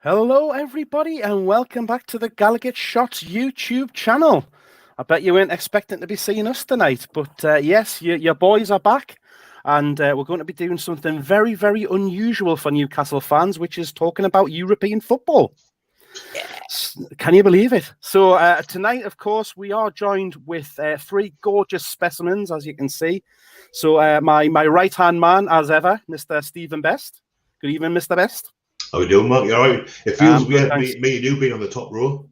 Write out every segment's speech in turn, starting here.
Hello, everybody, and welcome back to the Gallowgateshots YouTube channel. I bet you weren't expecting to be seeing us tonight, but yes, your boys are back, and we're going to be doing something very, very unusual for Newcastle fans, which is talking about European football. Can you believe it? So tonight, of course, we are joined with three gorgeous specimens, as you can see. So my right-hand man, as ever, Mr. Stephen Best. Good evening, Mr. Best. How are we doing, Mark? You all right? It feels weird, me and you being on the top row.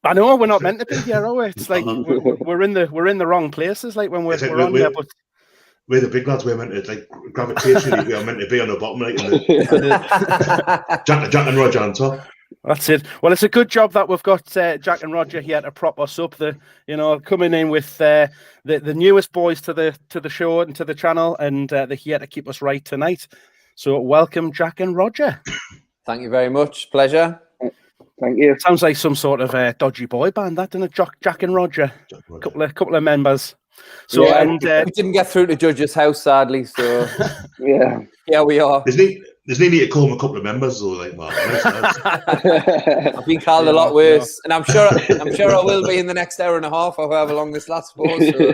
I know we're not meant to be here, are we? It's like we're in the wrong places, like when we're on there. But we're the big lads. We're meant to, like, gravitationally, we are meant to be on the bottom, like Jack and Roger on top. That's it. Well, it's a good job that we've got Jack and Roger here to prop us up. Coming in with the newest boys to the show and to the channel, and they're here to keep us right tonight. So welcome, Jack and Roger. Thank you very much. Pleasure. Thank you. Sounds like some sort of dodgy boy band, that, doesn't it? Jack and Roger. Couple of members. So yeah, we didn't get through to Judge's house, sadly. So yeah, we are. There's no need to call them a couple of members, though, like Mark. I've been called a lot worse, and I'm sure I will be in the next hour and a half, or however long this lasts for. So.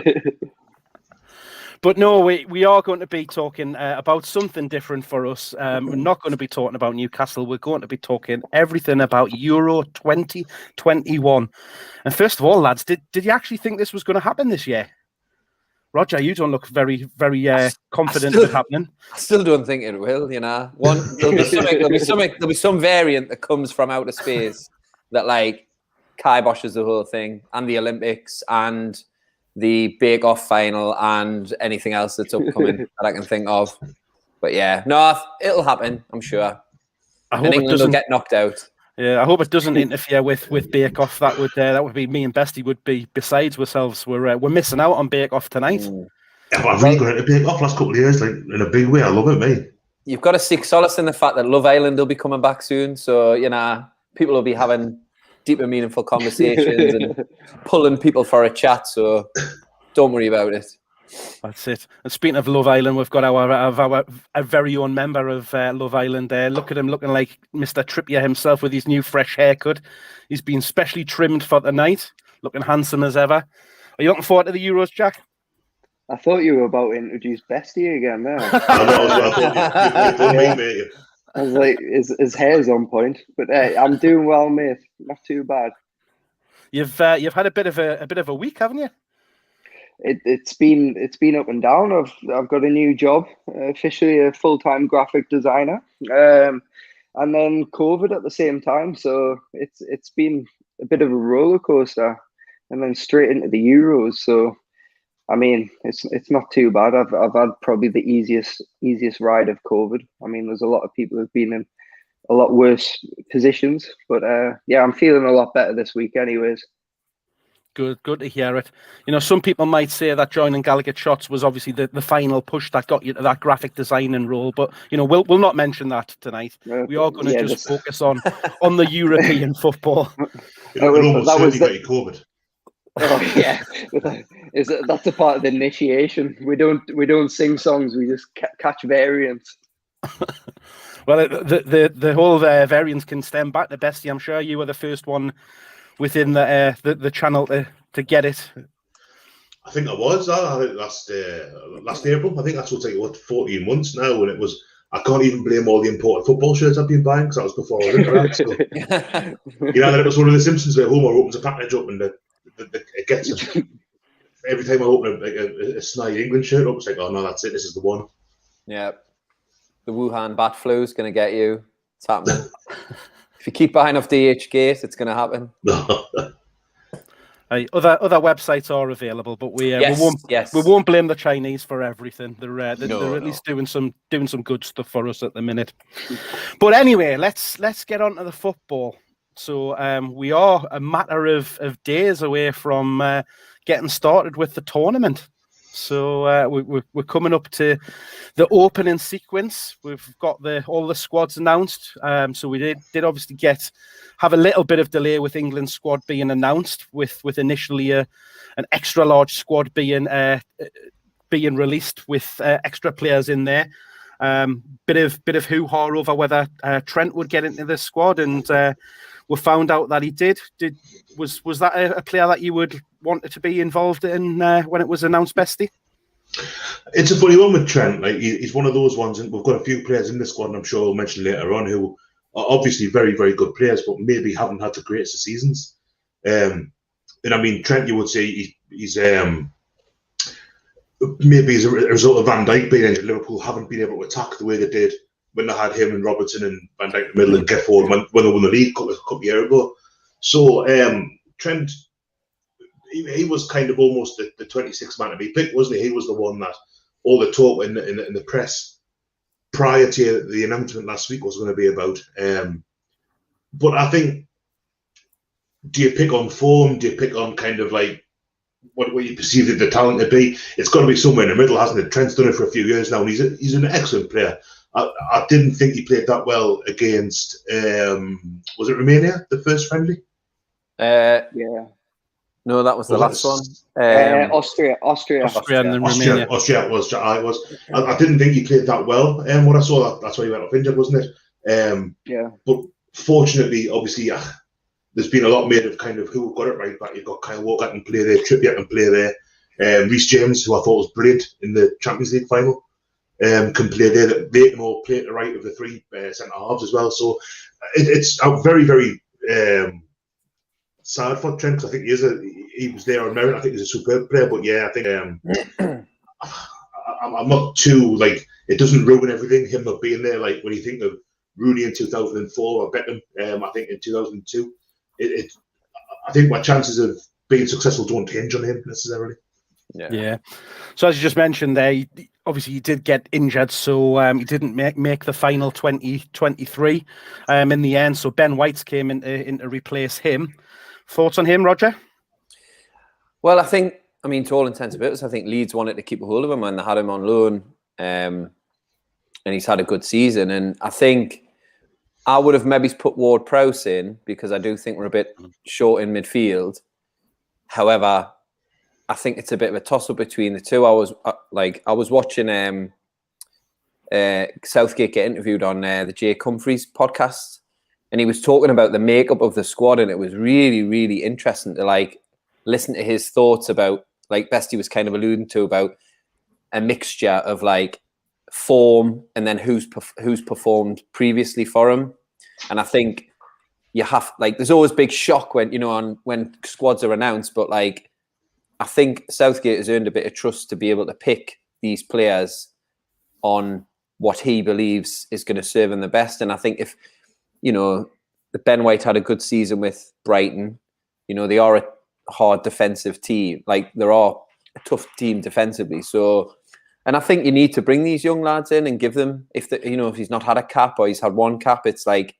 But no, we are going to be talking about something different for us. We're not going to be talking about Newcastle. We're going to be talking everything about Euro 2021. And first of all, lads, did you actually think this was going to happen this year? Roger, you don't look very, very confident of it happening. I still don't think it will. You know, there'll be some variant that comes from outer space that like kiboshes the whole thing, and the Olympics and the Bake Off final and anything else that's upcoming that I can think of. But yeah, no, it'll happen, I'm sure. And England will get knocked out. Yeah, I hope it doesn't interfere with Bake Off. That would be me and Bestie would be besides ourselves. We're missing out on Bake Off tonight. Yeah, but I've really got into Bake Off last couple of years, like in a big way. I love it, mate. You've got to seek solace in the fact that Love Island will be coming back soon. So, people will be having deeper, meaningful conversations and pulling people for a chat. So don't worry about it. That's it. And speaking of Love Island, we've got our very own member of Love Island there. Look at him looking like Mr. Trippier himself with his new fresh haircut. He's been specially trimmed for the night, looking handsome as ever. Are you looking forward to the Euros, Jack? I thought you were about to introduce Bestie again there. I was like, his hair's on point, but hey, I'm doing well, mate. Not too bad. You've had a bit of a week, haven't you? It's been up and down. I've got a new job, officially a full-time graphic designer, and then COVID at the same time. So it's been a bit of a roller coaster, and then straight into the Euros. So I mean, it's not too bad. I've had probably the easiest ride of COVID. I mean, there's a lot of people who've been in a lot worse positions, but yeah, I'm feeling a lot better this week, anyways. Good to hear it. Some people might say that joining Gallowgateshots was obviously the final push that got you to that graphic designing role, but we'll not mention that tonight. We are going to just focus on the European football. That was COVID. Oh yeah, that's a part of the initiation. We don't sing songs. We just catch variants. Well, the whole variants can stem back to Bestie. I'm sure you were the first one within the channel to get it. I think I was. I think last April. I think that's like 14 months now, and it was. I can't even blame all the imported football shirts I've been buying because that was before I was into that. So, then it was one of the Simpsons where Homer opens a package up and it gets it. Every time I open a snide England shirt up, it's like, oh no, that's it. This is the one. Yeah, the Wuhan bat flu is going to get you. It's happening. If you keep buying off DHgate, it's going to happen. Other websites are available, but we won't blame the Chinese for everything. They're at least doing some good stuff for us at the minute. But anyway, let's get on to the football. So we are a matter of days away from getting started with the tournament. So we're coming up to the opening sequence. We've got all the squads announced. So we did obviously have a little bit of delay with England's squad being announced, with initially an extra large squad being released with extra players in there. Bit of hoo-ha over whether Trent would get into the squad, and we found out that he did. Was that a player that you would want to be involved in when it was announced, Bestie? It's a funny one with Trent. Like he's one of those ones, and we've got a few players in the squad, and I'm sure we'll mention later on, who are obviously very, very good players, but maybe haven't had the greatest of seasons. And I mean, Trent, you would say he's maybe as a result of Van Dijk being injured, Liverpool haven't been able to attack the way they did when they had him and Robertson and Van Dijk in the middle and Gifford when they won the league a couple of years ago. So Trent, he was kind of almost the 26th man to be picked, wasn't he? He was the one that all the talk in the press prior to the announcement last week was going to be about. But I think, do you pick on form? Do you pick on kind of like what you perceive the talent to be? It's got to be somewhere in the middle, hasn't it? Trent's done it for a few years now, and he's an excellent player. I didn't think he played that well against, was it Romania, the first friendly? Yeah. No, that was the last one. Austria and then Romania. Austria was. I didn't think he played that well. What I saw, that's why he went off injured, wasn't it? Yeah. But fortunately, obviously, there's been a lot made of kind of who got it right back. You've got Kyle Walker can play there, Trippier can play there, Reece James, who I thought was brilliant in the Champions League final, can play there. They can all play to the right of the three centre halves as well. So it's very, very sad for Trent, because I think he was there on merit. I think he's a superb player, but yeah, I think I'm not too like, it doesn't ruin everything him not being there. Like when you think of Rooney in 2004 or Beckham, I think in 2002, I think my chances of being successful don't hinge on him necessarily. Yeah. So as you just mentioned there, obviously he did get injured, so he didn't make the final 2023 in the end. So Ben White came in to replace him. Thoughts on him, Roger? Well, I mean, to all intents and purposes, I think Leeds wanted to keep a hold of him and they had him on loan, and he's had a good season. And I think I would have maybe put Ward-Prowse in, because I do think we're a bit short in midfield. However, I think it's a bit of a toss-up between the two. I was watching Southgate get interviewed on the Jake Humphries podcast, and he was talking about the makeup of the squad, and it was really, really interesting to like listen to his thoughts about, like Bestie was kind of alluding to, about a mixture of like form and then who's performed previously for him. And I think you have, like, there's always big shock when, you know, when squads are announced, but like, I think Southgate has earned a bit of trust to be able to pick these players on what he believes is going to serve him the best. And I think if, you know, Ben White had a good season with Brighton, you know, they are a hard defensive team. Like, they are a tough team defensively. So, and I think you need to bring these young lads in and give them, if he's not had a cap or he's had one cap, it's like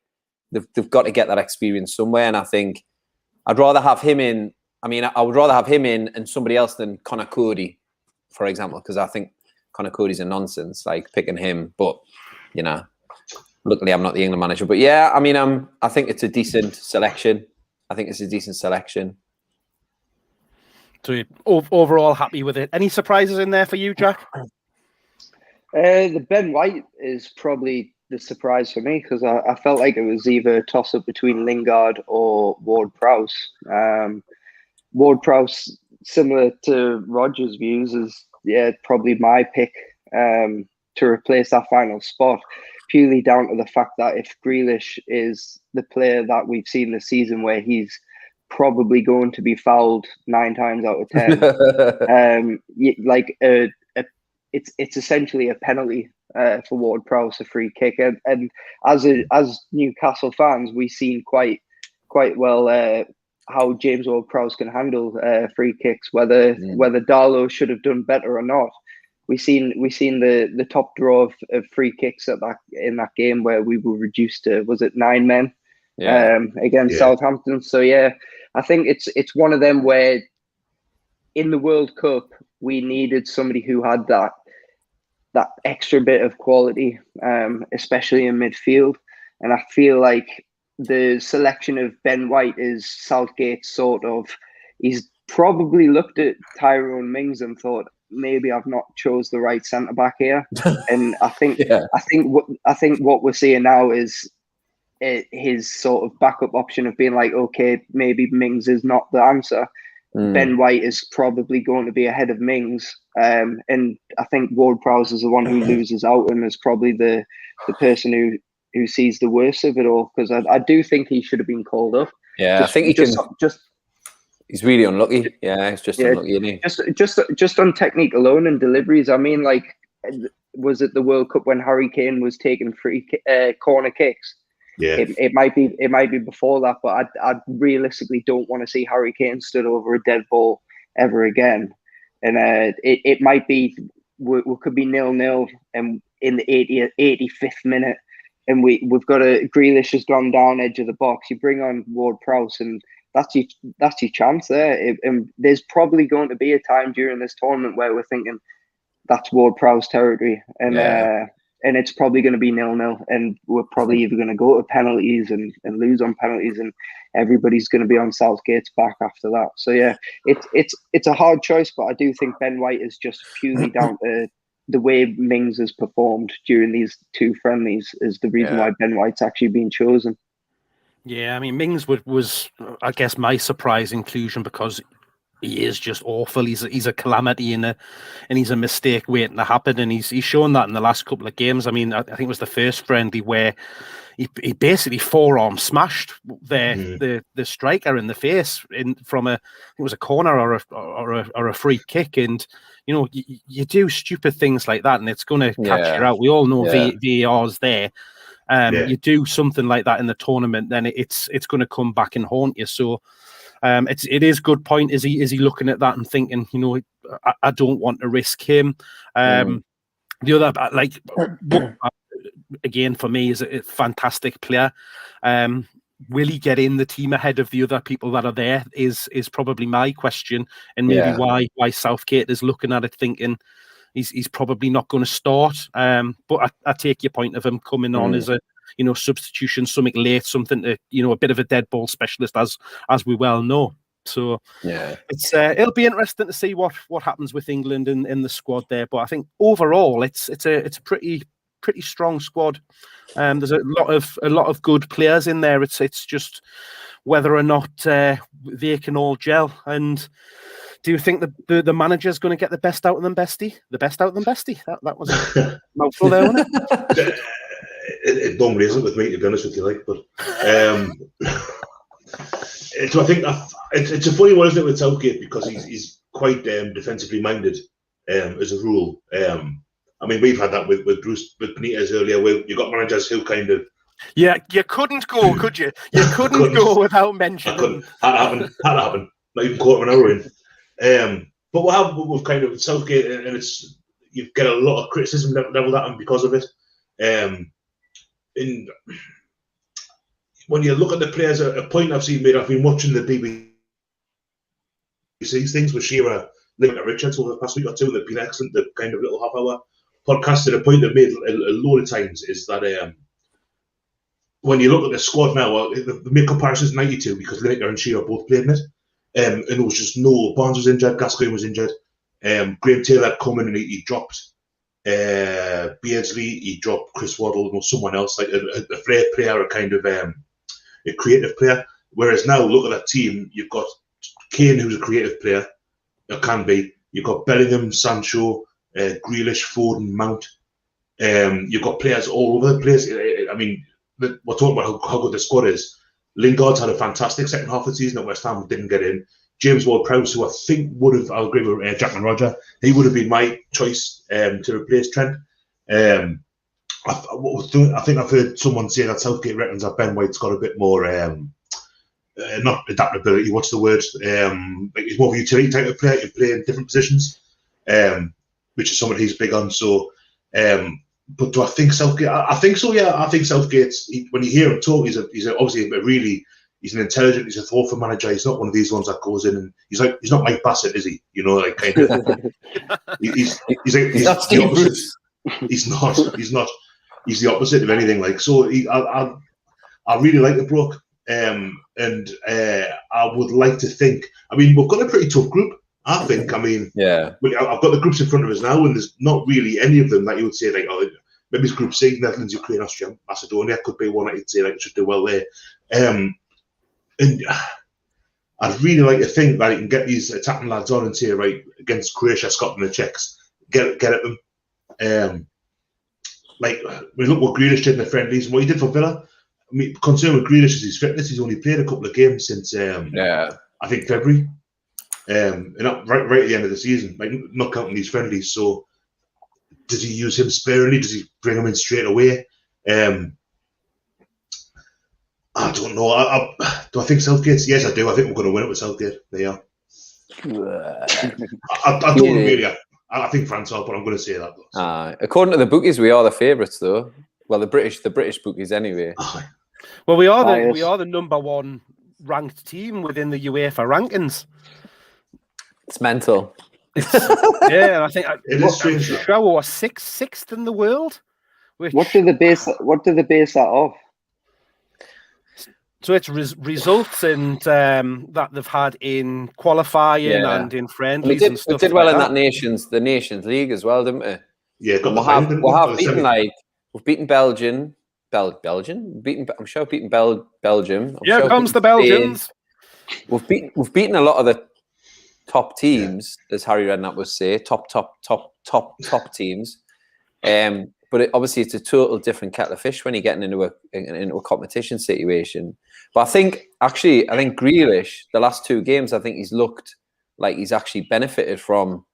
they've got to get that experience somewhere. And I think I'd rather have him in. I mean, I would rather have him in and somebody else than Conor Cody, for example, because I think Conor Cody's a nonsense, like picking him. But, you know, luckily I'm not the England manager. But yeah, I mean, I think it's a decent selection. So you're overall happy with it. Any surprises in there for you, Jack? The Ben White is probably the surprise for me, because I felt like it was either a toss-up between Lingard or Ward-Prowse. Ward-Prowse, similar to Roger's views, is probably my pick to replace that final spot, purely down to the fact that if Grealish is the player that we've seen this season, where he's probably going to be fouled 9 times out of 10, it's essentially a penalty for Ward-Prowse, a free kick, and as Newcastle fans, we've seen quite well how James Ward-Prowse can handle free kicks, whether Darlow should have done better or not. We've seen the top draw of free kicks in that game, where we were reduced to, was it 9 men against Southampton. So yeah, I think it's one of them where in the World Cup we needed somebody who had that extra bit of quality, especially in midfield. And I feel like the selection of Ben White is Southgate he's probably looked at Tyrone Mings and thought, maybe I've not chose the right centre back here. And I think what we're seeing now is his sort of backup option of being like, okay, maybe Mings is not the answer. Ben White is probably going to be ahead of Mings, and I think Ward-Prowse is the one who loses out and is probably the person who sees the worst of it all, because I do think he should have been called up. Yeah, I think he's really unlucky. Yeah, he's just unlucky, isn't he? Just on technique alone and deliveries. I mean, like, was it the World Cup when Harry Kane was taking free corner kicks? Yeah, it might be before that, but I realistically don't want to see Harry Kane stood over a dead ball ever again. And it might be we could be 0-0 and in the 85th minute, and we've got Grealish has gone down edge of the box. You bring on Ward-Prowse, and that's your chance there. And there's probably going to be a time during this tournament where we're thinking that's Ward-Prowse territory, and it's probably going to be 0-0, and we're probably either going to go to penalties and lose on penalties, and everybody's going to be on Southgate's back after that. So yeah, it's a hard choice, but I do think Ben White is just purely down to the way Mings has performed during these two friendlies is the reason why Ben White's actually been chosen. Yeah, I mean, Mings was, I guess, my surprise inclusion because he is just awful. He's a calamity and he's a mistake waiting to happen. And he's shown that in the last couple of games. I mean, I think it was the first friendly where he basically forearm smashed the striker in the face from it was a corner or a free kick. And you know, you do stupid things like that, and it's going to catch you out. We all know VAR's there. You do something like that in the tournament, then it's going to come back and haunt you. So. It is good point. Is he looking at that and thinking, you know, I don't want to risk him. The other, like, again for me, is a fantastic player. Will he get in the team ahead of the other people that are there? Is probably my question, and maybe why Southgate is looking at it thinking he's probably not going to start. But I take your point of him coming on as a substitution, something late, something to, a bit of a dead ball specialist, as we well know. So it'll be interesting to see what happens with England in the squad there. But I think overall it's a pretty strong squad. There's a lot of good players in there. It's just whether or not they can all gel. And do you think the manager's going to get the best out of them, Bestie? The best out of them, Bestie? That was a mouthful there, wasn't it? It normally isn't with me, to be honest with you, but so I think it's a funny one, isn't it, with Southgate, because he's quite defensively minded as a rule. I mean, we've had that with Benitez earlier, where you got managers who kind of you couldn't go, could you? You couldn't go without mentioning. Had to happen. Not even quarter of an hour in. But what happened with kind of Southgate, and you get a lot of criticism leveled at him because of it. When you look at the players, a point I've seen made, I've been watching the BBC things with Shearer, Linda Richards over the past week or two. They've been excellent. The kind of little half-hour podcast. And a point they've made a load of times is that when you look at the squad now, the make comparisons 92 because Lineker and Shearer both played in it. And there was just Barnes was injured, Gascoigne was injured. Graham Taylor had come in and he dropped Beardsley, he dropped Chris Waddle, or someone else, like a flair player, a kind of a creative player. Whereas now, look at that team, you've got Kane, who's a creative player, or can be. You've got Bellingham, Sancho, Grealish, Foden, Mount. You've got players all over the place. I mean, we're talking about how good the squad is. Lingard's had a fantastic second half of the season at West Ham, didn't get in. James Ward-Prowse, who I think would have, I'll agree with Jackman Roger, he would have been my choice to replace Trent. I think I've heard someone say that Southgate reckons that Ben White's got a bit more, not adaptability, what's the word? Like he's more of a utility type of player, he can play in different positions, which is something he's big on. So, but do I think Southgate? I think so, yeah. I think Southgate's, when you hear him talk, he's obviously a really... He's an intelligent, he's a thoughtful manager. He's not one of these ones that goes in and he's not Mike Bassett, is he? Like kind of. he's the opposite. He's not. He's the opposite of anything. Like so, I really like the Brook, and I would like to think. I mean, we've got a pretty tough group. I think. I mean, yeah. I've got the groups in front of us now, and there's not really any of them that you would say like, oh, maybe it's Group C, Netherlands, Ukraine, Austria, Macedonia could be one that you'd say like should do well there. And I'd really like to think that you can get these attacking lads on and say, right, against Croatia, Scotland, and Czechs, get at them. Like, we look what Grealish did in the friendlies and what he did for Villa. I mean, concern with Grealish is his fitness. He's only played a couple of games since, I think, February. And right at the end of the season, like, not counting these friendlies. So, does he use him sparingly? Does he bring him in straight away? I don't know. Do I think Southgate's? Yes, I do. I think we're going to win it with Southgate. They are. I don't really. I think France are, but I'm going to say that. Though. According to the bookies, we are the favourites, though. Well, the British bookies, anyway. Well, we are the number one ranked team within the UEFA rankings. It's mental. Yeah, and I think Show was sixth in the world. What do they base that off? So it's results and that they've had in qualifying and in friendlies and stuff. We did well in that the Nations League as well, didn't we? Yeah, we've beaten Belgium. I'm sure we've beaten Belgium. Here comes the Belgians. We've beaten a lot of the top teams, as Harry Redknapp would say, top teams. But obviously, it's a total different kettle of fish when you're getting into a competition situation. But I think Grealish, the last two games, I think he's looked like he's actually benefited from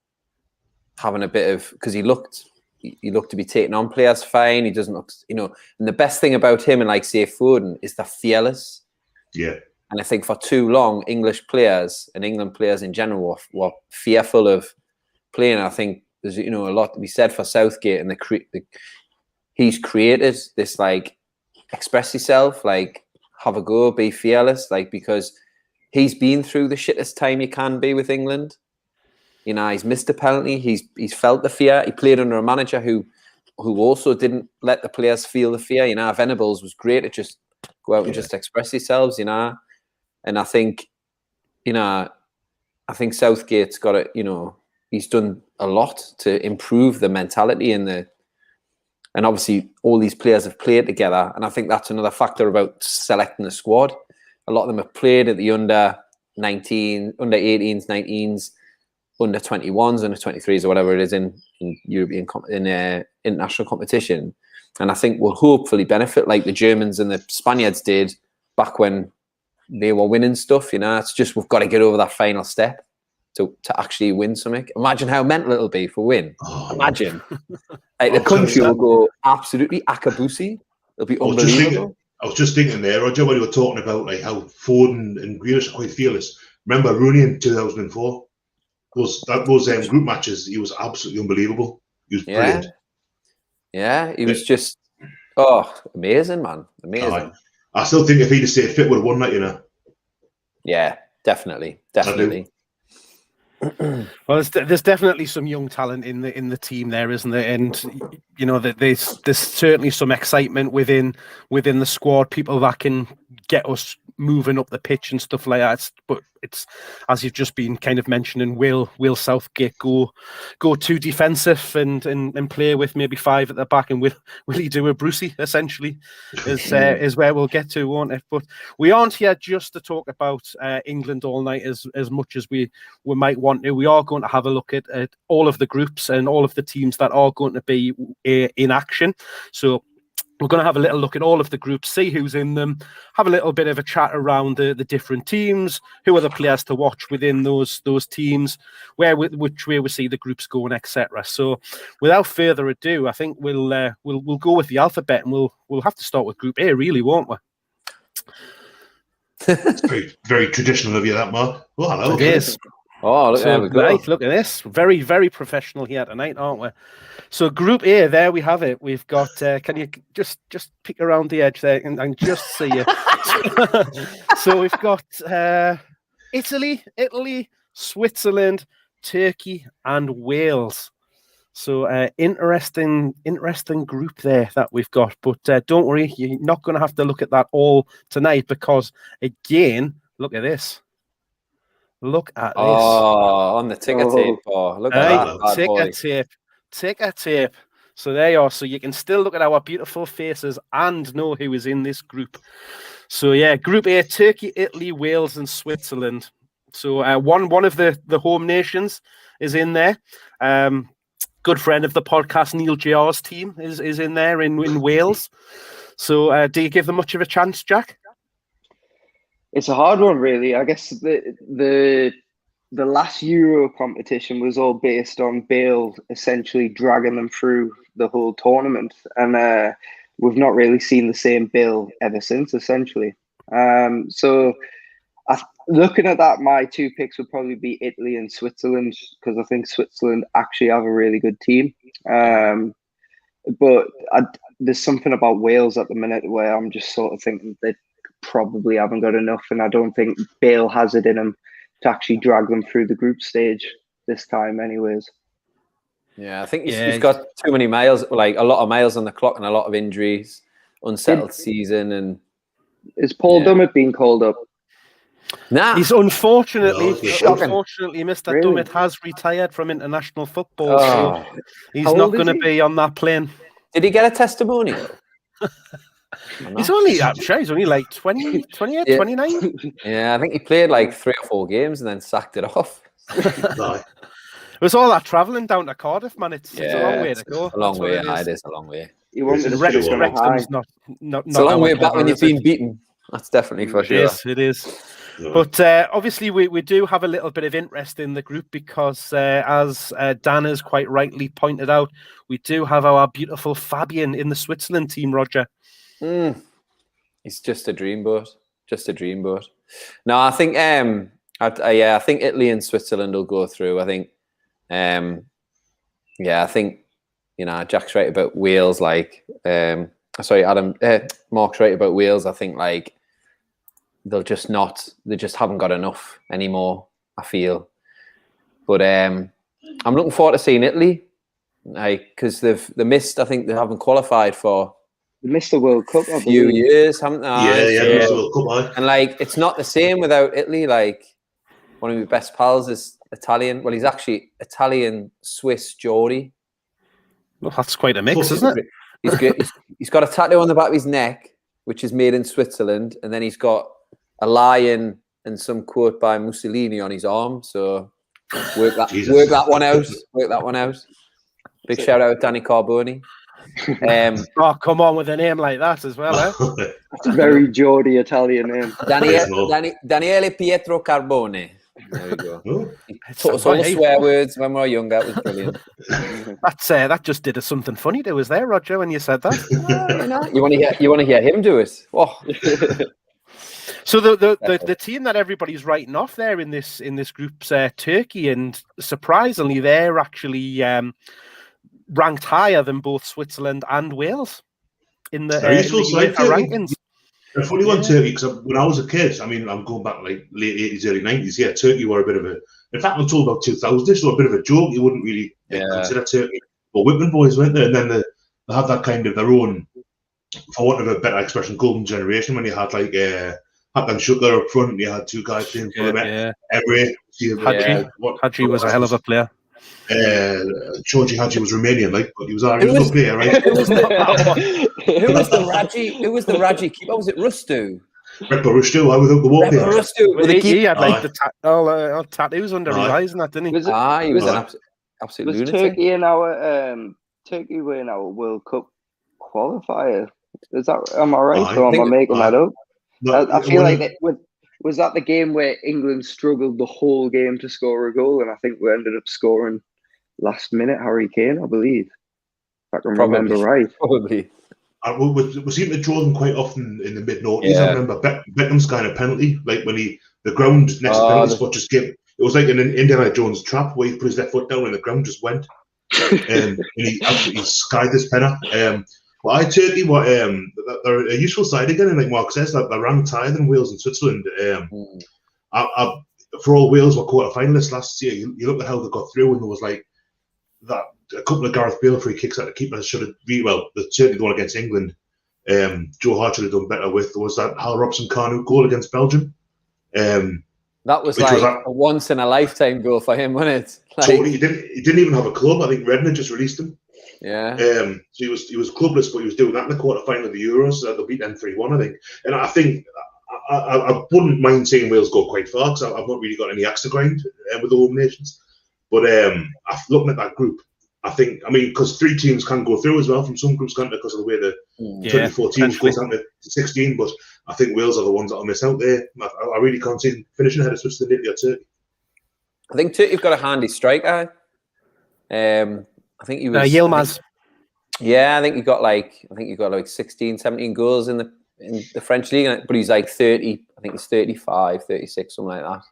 having a bit of, because he looked to be taking on players fine. He doesn't look, and the best thing about him and like say Foden is they're fearless. Yeah. And I think for too long, English players and England players in general were fearful of playing. I think there's a lot to be said for Southgate, and he's created this like express yourself, like have a go, be fearless, like because he's been through the shittest time you can be with England. He's missed a penalty. He's felt the fear. He played under a manager who also didn't let the players feel the fear. Venables was great at just go out and just express yourselves. And I think, I think Southgate's got it. He's done a lot to improve the mentality and obviously all these players have played together. And I think that's another factor about selecting the squad. A lot of them have played at the under 19, under 18s, 19s, under 21s, under 23s, or whatever it is in European international competition. And I think will hopefully benefit like the Germans and the Spaniards did back when they were winning stuff. It's just we've got to get over that final step to actually win something. Imagine how mental it'll be for win. Imagine. Like the country will go absolutely akabusi. It'll be unbelievable. I was just thinking there, Roger, when you were talking about like how Foden and Grealish are quite fearless. Remember Rooney in 2004? Those group matches, he was absolutely unbelievable. He was brilliant. Yeah, he was just amazing, man. Amazing. I still think if he'd have stayed fit, would have won that, Yeah, definitely. Well, there's definitely some young talent in the team there, isn't there? And there's certainly some excitement within the squad. People that can get us moving up the pitch and stuff like that. But it's as you've just been kind of mentioning. Will Southgate go too defensive and play with maybe five at the back? And will he do a Brucey essentially? Is where we'll get to, won't it? But we aren't here just to talk about England all night as much as we might want to. We are going to have a look at all of the groups and all of the teams that are going to be in action. So we're going to have a little look at all of the groups, see who's in them, have a little bit of a chat around the different teams, who are the players to watch within those teams, which way we see the groups going, etc. So, without further ado, I think we'll go with the alphabet, and we'll have to start with Group A, really, won't we? It's very, very traditional of you, that, Mark. Oh, hello. It is. Oh, look at this. Very, very professional here tonight, aren't we? So Group A, there we have it. We've got, can you just pick around the edge there and just see it? So we've got Italy, Switzerland, Turkey, and Wales. So interesting group there that we've got. But don't worry, you're not going to have to look at that all tonight because, again, look at this. Look at this. Oh, on the ticker tape. Oh, look at that. Ticker tape. So there you are. So you can still look at our beautiful faces and know who is in this group. So yeah, Group A: Turkey, Italy, Wales, and Switzerland. So one of the home nations is in there. Good friend of the podcast, Neil JR's team is in there in Wales. So do you give them much of a chance, Jack? It's a hard one, really. I guess the last Euro competition was all based on Bale essentially dragging them through the whole tournament, and we've not really seen the same Bale ever since, essentially. So looking at that, my two picks would probably be Italy and Switzerland, because I think Switzerland actually have a really good team. But there's something about Wales at the minute where I'm just sort of thinking they probably haven't got enough, and I don't think Bale has it in him to actually drag them through the group stage this time anyways. Yeah, I think he's got too many miles, like a lot of miles on the clock and a lot of injuries, unsettled season. And is Paul Dummett being called up? Nah. He's unfortunately, Mr. Dummett has retired from international football, so he's not going to be on that plane. Did he get a testimonial? I'm sure he's only like 20, 28, 29. Yeah, I think he played like 3 or 4 games and then sacked it off. It was all that travelling down to Cardiff, man. It's a long way to go. A long way. It is a long way. You wanted to Wrexham's not it's a long way back when you've been beaten. That's definitely for sure. It is. Yeah. But obviously, we do have a little bit of interest in the group because, as Dan has quite rightly pointed out, we do have our beautiful Fabian in the Switzerland team, Roger. It's just a dreamboat. Just a dreamboat. No, I think I think Italy and Switzerland will go through. I think I think Jack's right about Wales. Like, Mark's right about Wales. I think like they just haven't got enough anymore, I feel. But I'm looking forward to seeing Italy, because they missed. I think they haven't qualified for. They missed the World Cup a few years, haven't they? Missed the World Cup. And like, it's not the same without Italy. Like, one of my best pals is Italian. Well, he's actually Italian Swiss GEORDIE. Well, that's quite a mix, isn't it? He's got a tattoo on the back of his neck, which is made in Switzerland, and then he's got a lion and some quote by Mussolini on his arm. So work that one out. Work that one out. Big shout out Danny Carboni. Come on with a name like that as well, eh? That's a very GEORDIE Italian name. Daniele Pietro Carbone. There we go. Taught us all the swear words when we were younger. It was brilliant. That just did something funny to us there, Roger, when you said that. You want to hear him do it? Oh. So the team that everybody's writing off there in this group's Turkey, and surprisingly, they're actually ranked higher than both Switzerland and Wales in the rankings. A funny one, Turkey, because when I was a kid, I mean, I'm going back like late 80s, early 90s. Yeah, Turkey were a bit of a. In fact, until about 2000, so a bit of a joke. You wouldn't really consider Turkey, but Whitman boys went there, and then they had that kind of their own, for want of a better expression, golden generation when you had like Hakan Şükür up front, and you had 2 guys playing for them. Hadji was a hell of a player. Georgie Hadji was Romanian, but he was a good player, right? Who was the Raji keeper? Was it Rustu? Repa Rustu, I was the walk there. Rustu, he had like the tattoos under his eyes and that, didn't he? He was an absolute lunatic. Turkey were in our World Cup qualifier. Is that? Am I right? Or am I making that up? No, I feel like was that the game where England struggled the whole game to score a goal, and I think we ended up scoring last minute Harry Kane, I believe. If I can remember right. Probably. We seem to draw them quite often in the mid-noughties. I remember Beckham's kind of penalty, like when the ground next to the penalty spot just gave. It was like an Indiana Jones trap where he put his left foot down and the ground just went. And he absolutely skied this penner. Turkey, they're a useful side again, and like Mark says, that they're ranked higher than Wales and Switzerland. For all Wales were quarter-finalists last year. You look at how they got through, and there was like that a couple of Gareth Bale free kicks that the keeper should have certainly the one against England. Joe Hart should have done better with. There was that Hal Robson-Kanu goal against Belgium. That was like a once in a lifetime goal for him, wasn't it? Like, totally. He didn't even have a club. I think Redden had just released him. Yeah. So he was clubless, but he was doing that in the quarter-final of the Euros. They beat them 3-1, I think. And I think I wouldn't mind seeing Wales go quite far because I've not really got any axe to grind with the home nations. But looking at that group, because 3 teams can go through as well from some groups, can't they, because of the way the 24 teams goes down to 16. But I think Wales are the ones that will miss out there. I really can't see them finishing ahead of Switzerland, Italy, or Turkey. I think Turkey've got a handy striker. I think he was Yilmaz. I think he got like 16, 17 goals in the French league, but he's like 30. I think he's 35, 36, something like that.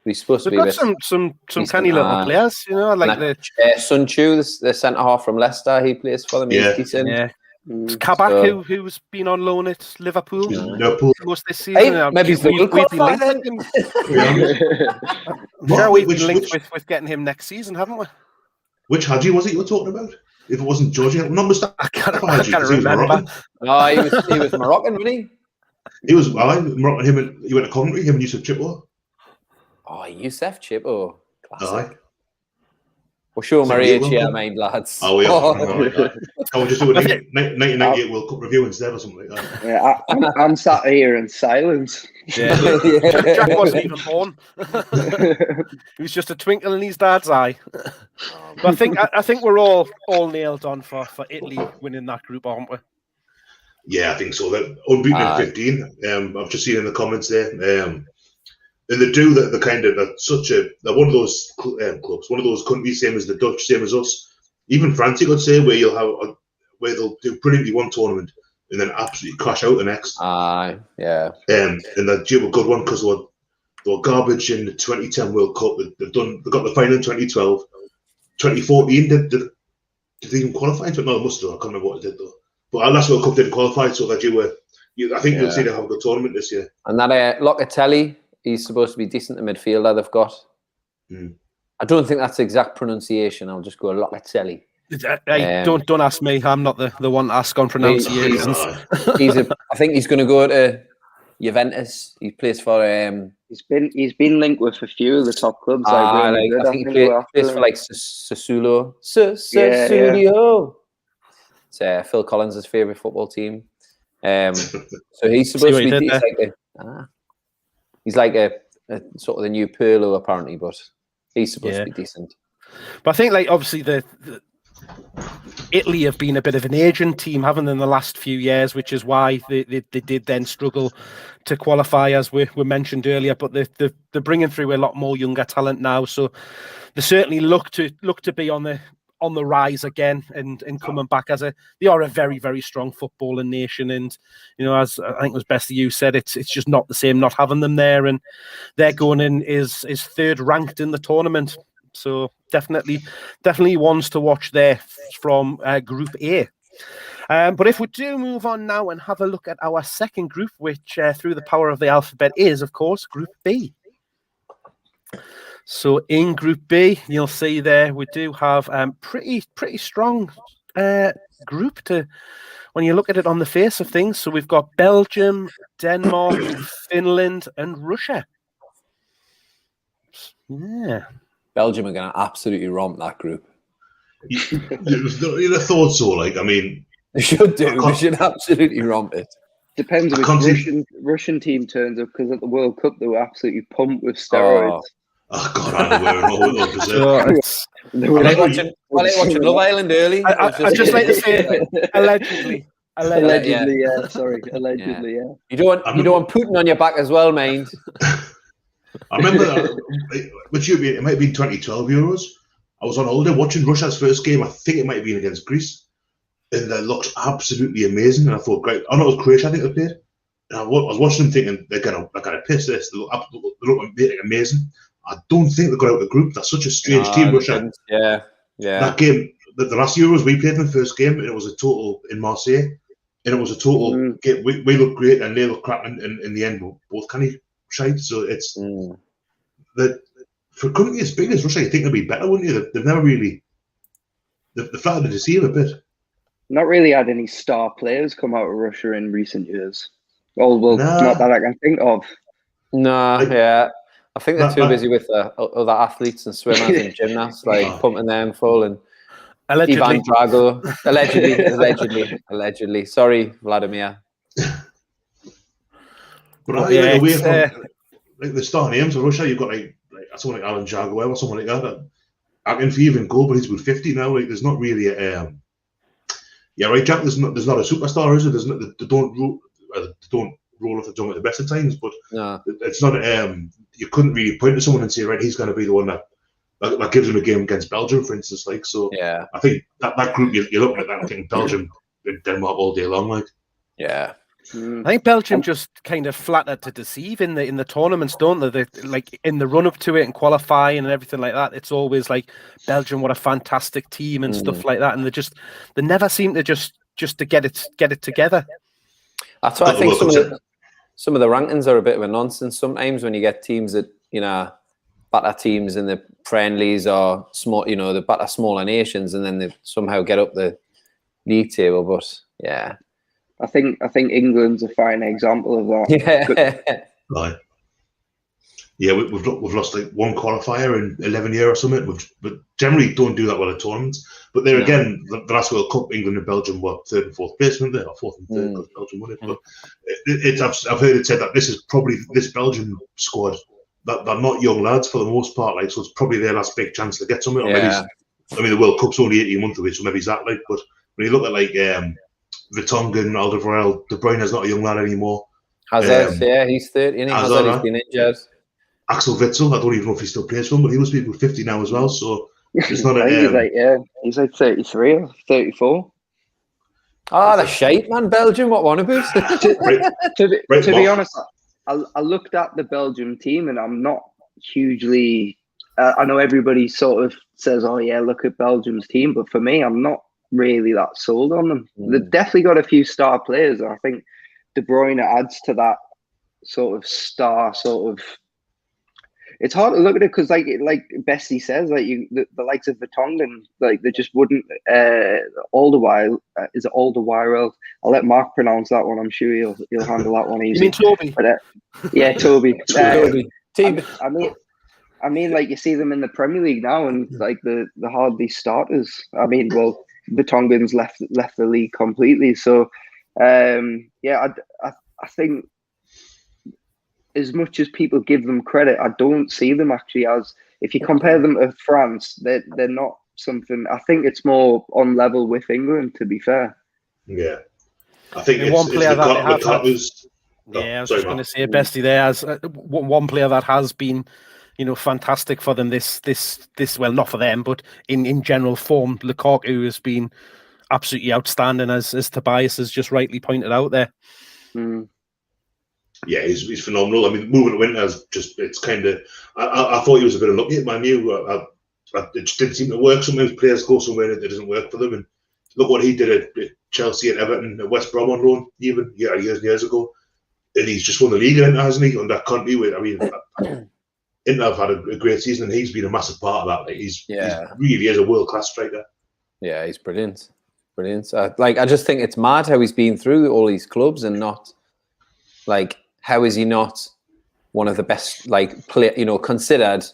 But he's supposed to be. They've got some canny little players, like Sun Chu, the centre half from Leicester. He plays for them. He's decent. Yeah. Kabak, who's been on loan at Liverpool most this season. Hey, maybe we've been linked with getting him next season, haven't we? Which Hadji was it you were talking about? If it wasn't Georgia, not Mustafa. I can't remember. No, he was Moroccan, wasn't he? He was Moroccan. He went to Coventry. Him and Yusuf Chippo. Oh, Yusuf Chippo. Classic. Aye. We'll show him our age here, mind, lads. Oh, yeah. I will just do a 1998 World Cup review instead or something like that. Yeah, I'm sat here in silence. Yeah. Jack wasn't even born. He was just a twinkle in his dad's eye. But I think we're all nailed on for Italy winning that group, aren't we? Yeah, I think so. They're unbeaten at 15. I've just seen in the comments there. And they do that. They're one of those clubs, one of those countries, same as the Dutch, same as us. Even France, you could say, where they'll do brilliantly one tournament and then absolutely crash out the next. Yeah. And they're due a good one because they were garbage in the 2010 World Cup. They got the final in 2012. 2014, did they even qualify? No, they must have. I can't remember what they did though. But our last World Cup didn't qualify, so that I think you'll see they have a good tournament this year. And that Locatelli. He's supposed to be decent in midfielder. They've got. I don't think that's the exact pronunciation. I'll just go Locatelli. Hey, don't ask me. I'm not the one to ask on pronunciations. I think he's going to go to Juventus. He plays for. He's been linked with a few of the top clubs. I think he plays for like Sassuolo. Sassuolo. It's Phil Collins' favourite football team. So he's supposed to be decent. He's like a sort of the new Pirlo, apparently, but he's supposed to be decent. But I think, like, obviously, the Italy have been a bit of an aging team, haven't they, in the last few years, which is why they did then struggle to qualify, as we mentioned earlier. But they're bringing through a lot more younger talent now, so they certainly look to be on the rise again and coming back they are a very, very strong footballing nation. And as I think it was best that you said, it's just not the same not having them there, and they're going in is third ranked in the tournament, so definitely ones to watch there from Group A. But if we do move on now and have a look at our second group, which through the power of the alphabet is, of course, Group B. So in Group B, you'll see there we do have pretty strong group when you look at it on the face of things. So we've got Belgium, Denmark, Finland, and Russia. Yeah, Belgium are going to absolutely romp that group. You'd have thought so. Like, I mean, they should do. They should absolutely romp it. Depends on which Russian team turns up, because at the World Cup they were absolutely pumped with steroids. Oh God, I'm wearing all those. Watching Love Island early. I just like to say allegedly. Allegedly, yeah. Sorry, allegedly, yeah. You don't want Putin on your back as well, mind. I remember that. It might have been 2012 Euros. I was on holiday watching Russia's first game. I think it might have been against Greece, and that looks absolutely amazing. And I thought, great. Oh no, it was Croatia, I think they played. And I was watching them thinking they're gonna piss this. They look amazing. I don't think they got out of the group. That's such a strange team, Russia. Yeah. That game, the last Euros we played in the first game, and it was a total in Marseille, and it was a total game. We looked great, and they looked crap. And in the end, both kind of shite. So it's that for a country as big as Russia, you think they'd be better, wouldn't you? They've never really they've flattered to deceive a bit. Not really had any star players come out of Russia in recent years. Not that I can think of. No, yeah. I think they're too busy with other athletes and swimmers and gymnasts, like pumping them full and allegedly. Ivan Drago, allegedly. Sorry, Vladimir. But I think away from like the star names of Russia, you've got like someone like Alan Jaguar or someone like that. I can even go, but he's about 50 now. Like there's not really a yeah, right, Jack. There's not a superstar, is it? There's not. They don't roll off the tongue at the best of times, but no. It's not. You couldn't really point to someone and say, right, he's going to be the one that gives him a game against Belgium, for instance. Like so, yeah. I think that group you're looking at that and thinking Belgium and Denmark all day long, like. Yeah. I think Belgium just kind of flattered to deceive in the tournaments, don't they? Like in the run up to it and qualifying and everything like that. It's always like Belgium, what a fantastic team and stuff like that. And they never seem to just to get it together. That's why I think some of the rankings are a bit of a nonsense sometimes when you get teams that batter teams in the friendlies or small, they batter smaller nations and then they somehow get up the league table. But yeah. I think England's a fine example of that. Yeah, right. Yeah, we've lost like one qualifier in 11 years or something. But generally don't do that well at tournaments. But there again, the last World Cup, England and Belgium were third and fourth place, weren't they? Or fourth and third because Belgium won it. But I've heard it said that this is probably this Belgium squad that they're not young lads for the most part. Like so, it's probably their last big chance to get something. Or maybe the World Cup's only 18 months away, so maybe it's that. Like, but when you look at like Vertonghen, Alderweireld, De Bruyne's not a young lad anymore. Hazard, he's 30. Hazard, he's been injured. Axel Witsel, I don't even know if he still plays for him, but he must be 50 now as well. So it's not he's like 33 or 34. Oh, the shite, man. Belgium, what wannabes? To be honest, I looked at the Belgium team and I'm not hugely. I know everybody sort of says, "Oh yeah, look at Belgium's team," but for me, I'm not really that sold on them. They've definitely got a few star players. I think De Bruyne adds to that sort of star sort of. It's hard to look at it because, like Bessie says, like the likes of Vertonghen, like they just wouldn't. Alderweireld, is it Alderweireld? I'll let Mark pronounce that one. I'm sure he'll handle that one easy. You mean Toby? But, yeah, Toby. Toby. I mean, like you see them in the Premier League now, and like the hardly starters. I mean, well, Vertonghen's left the league completely. So, I think as much as people give them credit, I don't see them actually as. If you compare them to France, they're not something. I think it's more on level with England. To be fair. Yeah, I think it's one player that I was just going to say, Bestie, there as one player that has been. Fantastic for them. This well, not for them, but in general form, Lukaku has been absolutely outstanding, as Tobias has just rightly pointed out there. Yeah, he's phenomenal. I mean, moving to Winter's it's kind of. I thought he was a bit unlucky at Man U. It just didn't seem to work. Sometimes players go somewhere and it doesn't work for them. And look what he did at Chelsea, at Everton, at West Brom on loan, even years and years ago. And he's just won the league, hasn't he? Under Conte, Inter have had a great season, and he's been a massive part of that. Like he really is a world-class striker. Yeah, he's brilliant. I just think it's mad how he's been through all these clubs and not how is he not one of the best considered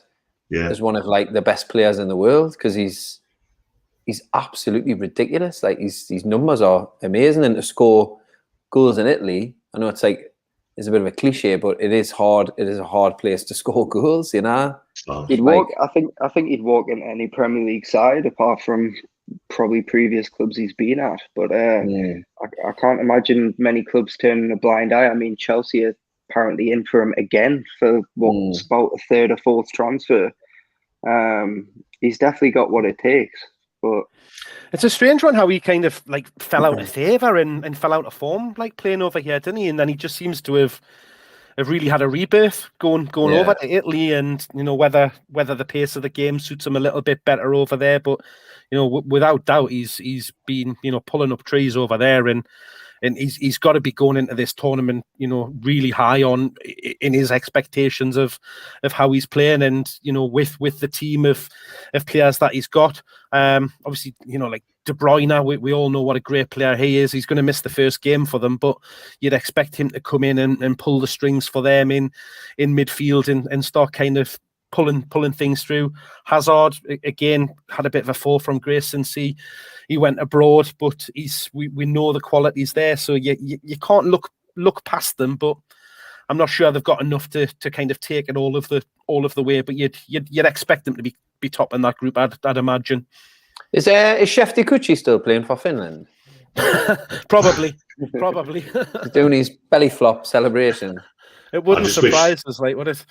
as one of the best players in the world, because he's absolutely ridiculous. Like his numbers are amazing, and to score goals in Italy, I know it's a bit of a cliche, but it is hard. It is a hard place to score goals, He'd walk. I think he'd walk in any Premier League side, apart from probably previous clubs he's been at. But I can't imagine many clubs turning a blind eye. I mean, Chelsea are apparently in for him again for what's about a third or fourth transfer. He's definitely got what it takes, but. It's a strange one how he kind of fell out of favour and fell out of form playing over here, didn't he? And then he just seems to have really had a rebirth going over to Italy, and whether the pace of the game suits him a little bit better over there, but without doubt he's been pulling up trees over there, and and he's got to be going into this tournament, really high on in his expectations of how he's playing, and with the team of players that he's got. Obviously, like De Bruyne, we all know what a great player he is. He's going to miss the first game for them, but you'd expect him to come in and pull the strings for them in midfield and start kind of pulling things through. Hazard again had a bit of a fall from grace since he went abroad, but we know the quality's there, so you can't look past them. But I'm not sure they've got enough to kind of take it all of the way. But you'd expect them to be top in that group, I'd imagine. Is Shefty Kuchi still playing for Finland? Probably. He's doing his belly flop celebration. It wouldn't surprise us, would it?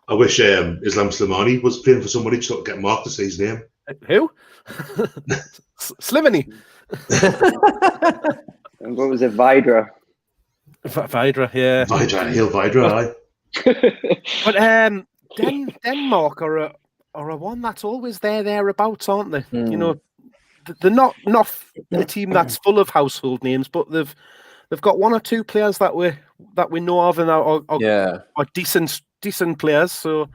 I wish Islam Slimani was playing for somebody to get Mark to say his name. Who? Slimani. And what was it? Vidra. Vidra, yeah. Hail Vidra, aye. But Denmark are a one that's always thereabouts, aren't they? They're not a team that's full of household names, but they've got one or two players that we know of and are decent players. So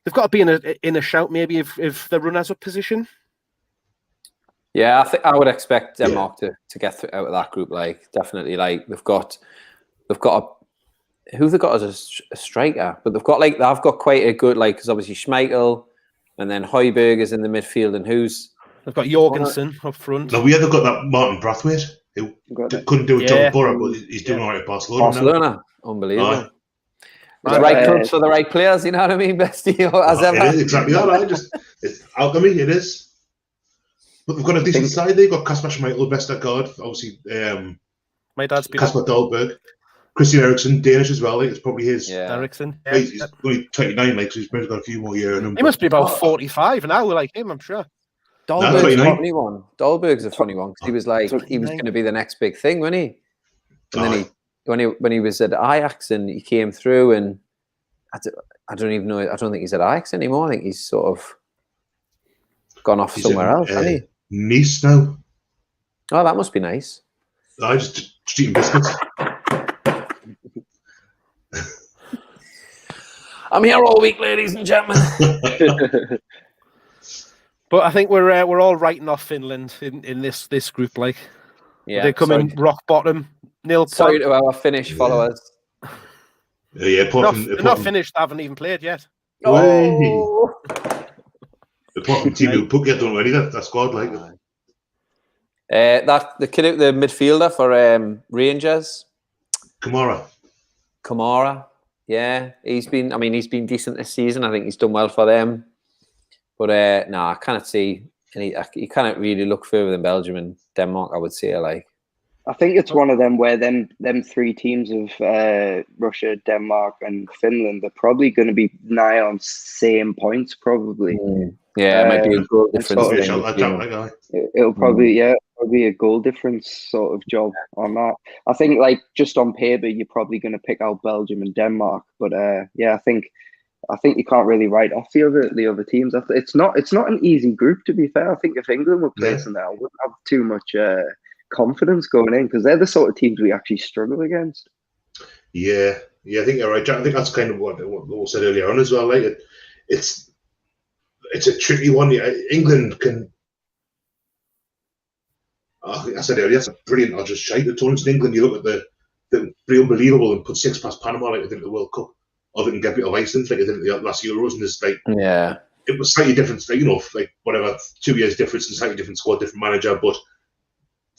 they've got to be in a shout, maybe if the runners-up position. Yeah, I would expect Denmark to get out of that group. Definitely, they've got who they've got as a striker, but they've got quite a good because obviously Schmeichel, and then Højbjerg is in the midfield, and they've got Jorgensen up front. No, we have got that Martin Brathwaite who couldn't do a job at Borough, but he's doing all right at Barcelona. Now. Unbelievable. The right clubs for the right players, you know what I mean, Bestie? As ever. It is exactly that. It's alchemy, it is. But they've got a decent side. They've got Kasper Schmeichel, Vestergaard, obviously. My dad's been Kasper Dahlberg, Christian Eriksen, Danish as well. It's probably his. Yeah. Eriksen. Yeah. He's only 29, so he's probably got a few more years in him. He must be about 45 now, like him, I'm sure. Dahlberg's a funny one. Dahlberg's a funny one because he was going to be the next big thing, wasn't he? And then when he was at Ajax and he came through, and I don't even know. I don't think he's at Ajax anymore. I think he's sort of gone off somewhere else, hasn't he? Nice now. Oh, that must be nice. I just eating biscuits. I'm here all week, ladies and gentlemen. But I think we're all writing off Finland in this group. They come in rock bottom. Sorry to our Finnish followers. Yeah, they're not finished. They haven't even played yet. Oh. Apart from team who put get done already, that squad the kid, the midfielder for Rangers, Kamara. Yeah, he's been decent this season. I think he's done well for them. But I cannot see you cannot really look further than Belgium and Denmark, I would say. I think it's one of them where them three teams of Russia, Denmark, and Finland, they're probably going to be nigh on same points, probably. Yeah, it might be a goal difference. It'll probably be a goal difference sort of job on that. I think just on paper, you're probably going to pick out Belgium and Denmark, but I think you can't really write off the other teams. It's not an easy group, to be fair. I think if England were placing there, I wouldn't have too much confidence going in because they're the sort of teams we actually struggle against. Yeah, I think you're right, Jack. I think that's kind of what we said earlier on as well. It's a tricky one. England can. I said earlier, that's a brilliant. I'll just shite the tournaments in England. You look at the pretty unbelievable and put 6 past Panama like they did at the World Cup, or they can get a bit of Iceland like they did at the last Euros, and there's it was slightly different. Whatever, 2 years difference and slightly different squad, different manager, but.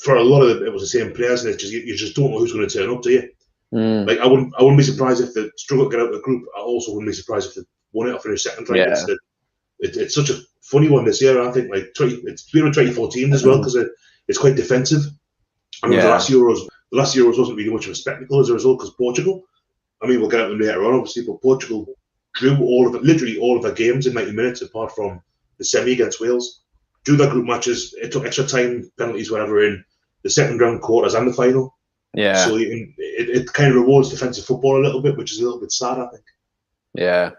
For a lot of it was the same players, and you just don't know who's going to turn up, do you? I wouldn't be surprised if they struggle to get out of the group. I also wouldn't be surprised if they won it or finished second. It's such a funny one this year. I think it's been 24 teams as well because it's quite defensive. I mean, the last Euros wasn't really much of a spectacle as a result because Portugal. I mean, we'll get out them later on, obviously, but Portugal drew literally all of their games in 90 minutes, apart from the semi against Wales. Drew their group matches. It took extra time, penalties, whatever, in the second round, quarters, and the final. Yeah. So it kind of rewards defensive football a little bit, which is a little bit sad, I think. Yeah.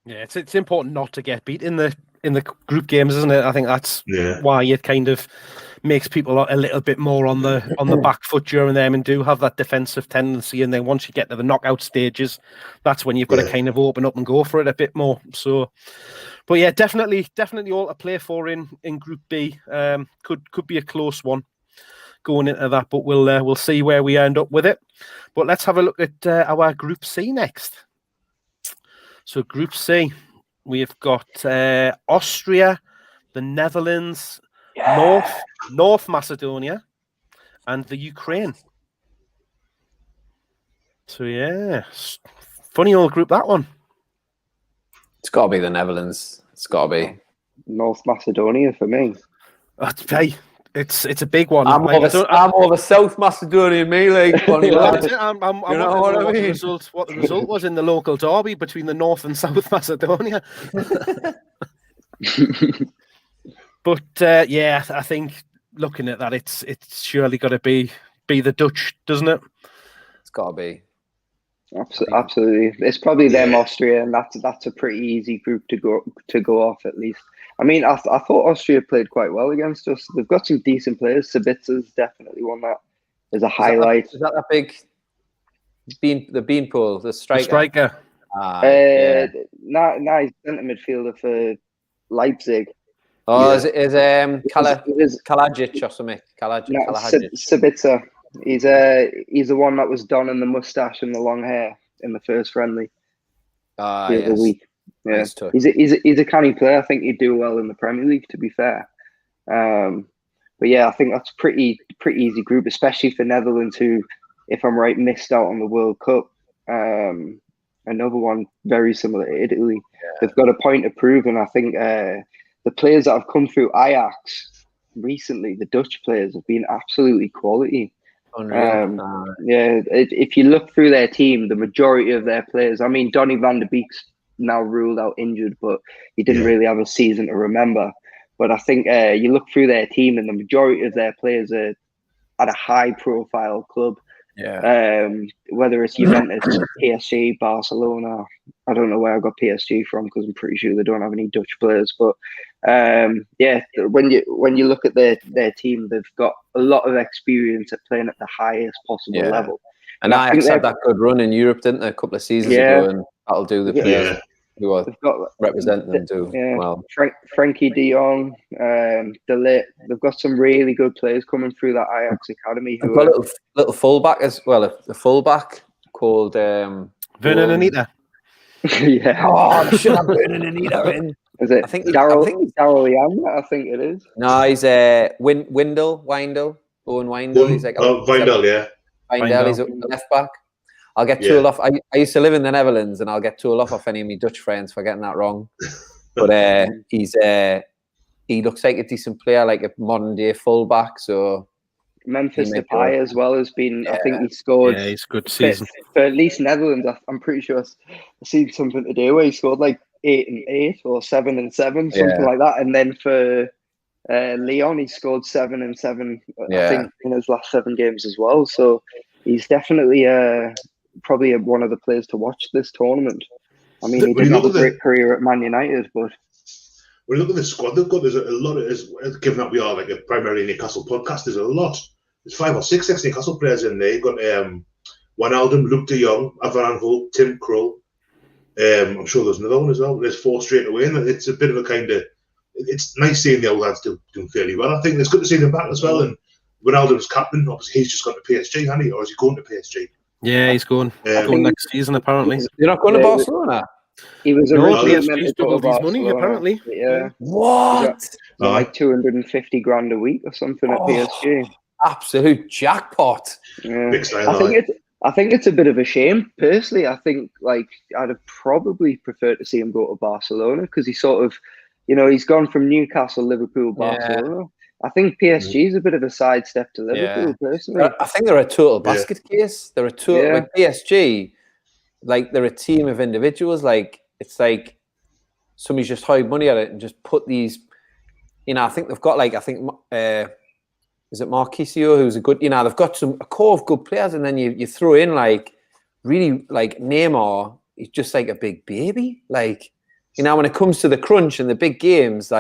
Yeah, it's important not to get beat in the group games, isn't it? I think that's why you kind of makes people a little bit more on the back foot during them and do have that defensive tendency. And then once you get to the knockout stages, that's when you've got to kind of open up and go for it a bit more. So, but yeah, definitely all to play for in Group B. Could be a close one going into that, but we'll see where we end up with it. But let's have a look at our Group C next. So Group C, we've got Austria, the Netherlands, North Macedonia, and the Ukraine. So yeah, funny old group, that one. It's got to be the Netherlands. It's got to be North Macedonia for me. Hey, it's a big one. I'm over South Macedonian, me, like. I'm what I mean? What the result was in the local derby between the North and South Macedonia. But yeah, I think looking at that, it's surely got to be the Dutch, doesn't it? It's got to be. Absolutely, it's probably them, Austria, and that's a pretty easy group to go off at least. I mean, I thought Austria played quite well against us. They've got some decent players. Sabitza's definitely one that is a highlight. Is that big beanpole, the striker? The striker. Now he's centre midfielder for Leipzig. Oh, is Kalajic or something? Sabitza. He's the one that was donning the mustache and the long hair in the first friendly the other week. Yeah, nice. He's a canny player. I think he'd do well in the Premier League, to be fair. But yeah, I think that's pretty easy group, especially for Netherlands, who, if I'm right, missed out on the World Cup. Another one very similar to Italy. Yeah. They've got a point to prove, and I think the players that have come through Ajax recently, the Dutch players, have been absolutely quality. Yeah, if you look through their team, the majority of their players, I mean, Donny van de Beek's now ruled out injured, but he didn't really have a season to remember. But I think you look through their team, and the majority of their players are at a high-profile club. Yeah. Whether it's Juventus, PSG, Barcelona, I don't know where I got PSG from because I'm pretty sure they don't have any Dutch players. But yeah, when you look at their team, they've got a lot of experience at playing at the highest possible level. And Ajax had that good run in Europe, didn't they, a couple of seasons ago? And that'll do the players who are representing them too. Yeah. Well, Frankie de Jong, De Ligt. They've got some really good players coming through that Ajax academy. Who got a little fullback as well. A fullback called Vernon Anita. Yeah. Oh, they should have Vernon Anita in. Is it? I think Daryl Young. I think it is. No, he's Windel. Owen Windel. He's like Windel, yeah. Windel. He's a left back. I'll get tooled off. I used to live in the Netherlands, and I'll get tooled off any of my Dutch friends for getting that wrong. But he looks like a decent player, like a modern day fullback. So Memphis Depay as well has been. I think he scored. Yeah, he's good season for at least Netherlands. I'm pretty sure I've seen something today where he scored like 8 and 8 or 7 and 7, something like that. And then for Lyon, he scored 7 and 7. I think in his last 7 games as well. So he's definitely probably one of the players to watch this tournament. I mean, he didn't have a great career at Man United, but when you look at the squad they've got, there's a lot of, given that we are like a primarily Newcastle podcast, there's 5 or 6 ex-Newcastle players in there. You've got Wijnaldum, Luc de Jong, Van Aanholt, Tim Krul. I'm sure there's another one as well. There's 4 straight away, and it's a bit of a kind of, it's nice seeing the old lads doing fairly well. I think it's good to see them back as well. And Wijnaldum's captain, obviously he's just gone to PSG, hasn't he? Or is he going to PSG? Yeah, he's going next season, apparently. You're not going to Barcelona? He was originally meant to doubled his money, apparently. Yeah. What? Like 250 grand a week or something at PSG. Absolute jackpot. Yeah. Big style, I think it's a bit of a shame, personally. I think I'd have probably preferred to see him go to Barcelona because he sort of, he's gone from Newcastle, Liverpool, Barcelona. I think PSG is a bit of a sidestep to Liverpool, personally. I think they're a total basket case. They're a total like PSG. Like they're a team of individuals. Like it's like somebody's just hired money at it and just put these. I think they've got is it Marquisio who's a good. They've got a core of good players, and then you throw in really Neymar. He's just like a big baby. When it comes to the crunch and the big games,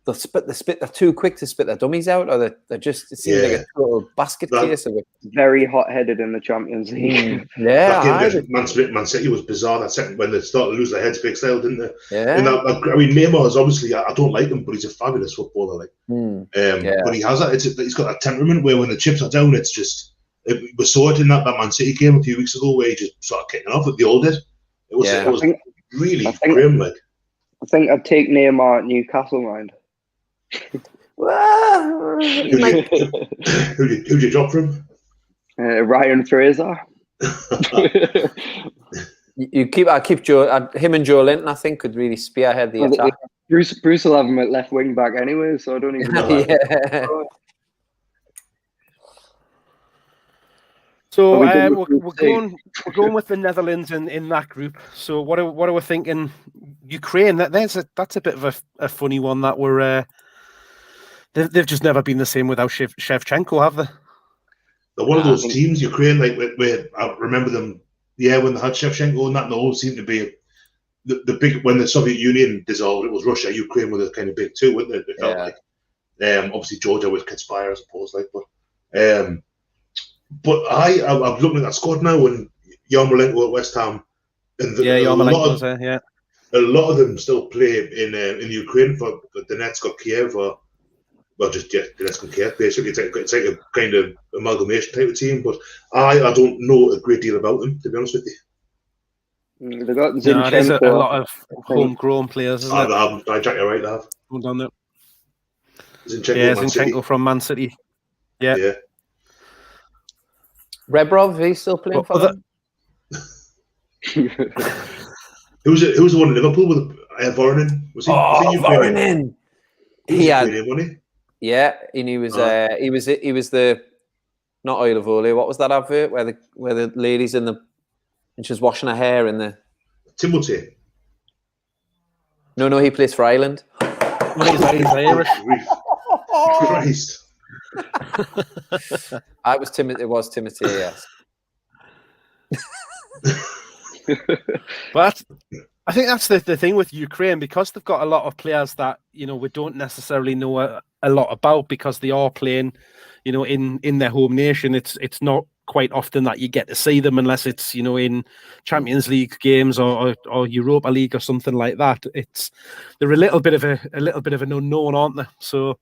they're too quick to spit their dummies out, or they're just, it seems like a total basket case of it. Very hot-headed in the Champions League. Man City was bizarre that second when they started to lose their heads big style, didn't they? Yeah. And I mean, Neymar is obviously, I don't like him, but he's a fabulous footballer. But he has that. He's got that temperament where when the chips are down, it's just. We saw it in that Man City game a few weeks ago where he just started kicking off at the old it. It was really grim. Like, I think I'd take Neymar at Newcastle, mind. Who'd you drop from? Ryan Fraser. I keep him and Joe Linton. I think could really spearhead the attack. Bruce will have him at left wing back anyway, so I don't even know. So we're going with the Netherlands in that group. So what are we thinking? Ukraine. That's a bit of a funny one. That we're they've just never been the same without Shevchenko, have they? They're one of those teams, Ukraine. Like where I remember them. Yeah, when they had Shevchenko and that, and they all seemed to be the big. When the Soviet Union dissolved, it was Russia. Ukraine were the kind of big two, weren't they? It felt like. Obviously Georgia with Kitspire, I suppose. But I'm looking at that squad now, and Yarmolenko at West Ham, and a lot of them still play in Ukraine for Donetsk or Kiev Donetsk and Kiev. Basically, it's like a kind of amalgamation type of team. But I don't know a great deal about them, to be honest with you. They got there's a lot of homegrown players. Isn't it? Jack, you're right. They have. Well done there. Zinchenko from Man City. Yeah. Rebrov, he's still playing for them. Who was the one in Liverpool with Voronin? Was he Voronin. He had, wasn't he? Yeah, and he was the not Oil of Ole. What was that advert where the ladies and she's washing her hair in the Timothy? No, he plays for Ireland. He's Irish. Christ. It was Timothy, yes. But I think that's the thing with Ukraine, because they've got a lot of players that we don't necessarily know a lot about, because they are playing in their home nation. It's not quite often that you get to see them unless it's in Champions League games or Europa League or something like that. They're a little bit of an unknown, aren't they? So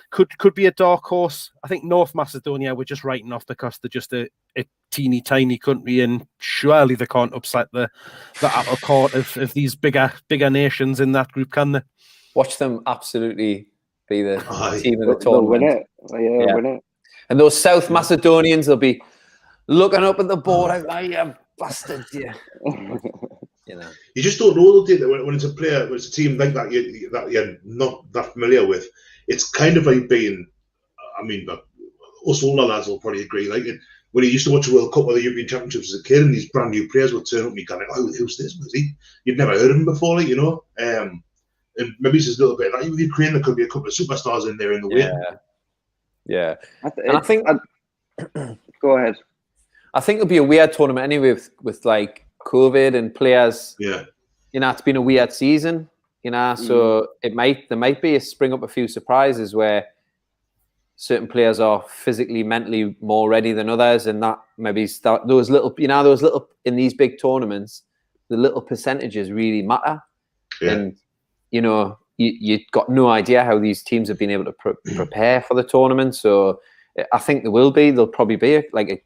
could be a dark horse. I think North Macedonia we're just writing off because they're just a teeny tiny country, and surely they can't upset the apple cart of these bigger nations in that group, can they? Watch them absolutely be the team of the tournament. Win it. And those South Macedonians, they'll be looking up at the board like, you bastards, yeah. You just don't know, do you, when it's a player, when it's a team like that you're not that familiar with. It's kind of like being, us older lads will probably agree, like when you used to watch a World Cup or the European Championships as a kid, and these brand new players would turn up and you kind of like, who's this? Was he? You'd never heard of him before, and maybe it's just a little bit like with Ukraine, there could be a couple of superstars in there in the way. Yeah. I think go ahead. I think it'll be a weird tournament anyway with like COVID and players. Yeah. It's been a weird season. So there might be a spring up a few surprises where certain players are physically, mentally more ready than others, and that maybe start those little in these big tournaments, the little percentages really matter. Yeah. And you got no idea how these teams have been able to prepare for the tournament. So I think they'll probably be like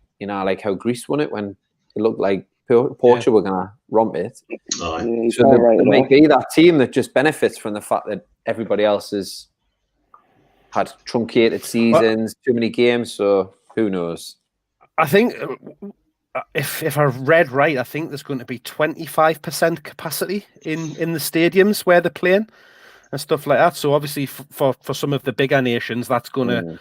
how Greece won it when it looked like Portugal were going to romp it. So there might be that team that just benefits from the fact that everybody else has had truncated seasons, too many games. So who knows? I think if I read right, I think there's going to be 25% capacity in the stadiums where they're playing and stuff like that. So obviously for some of the bigger nations, that's going to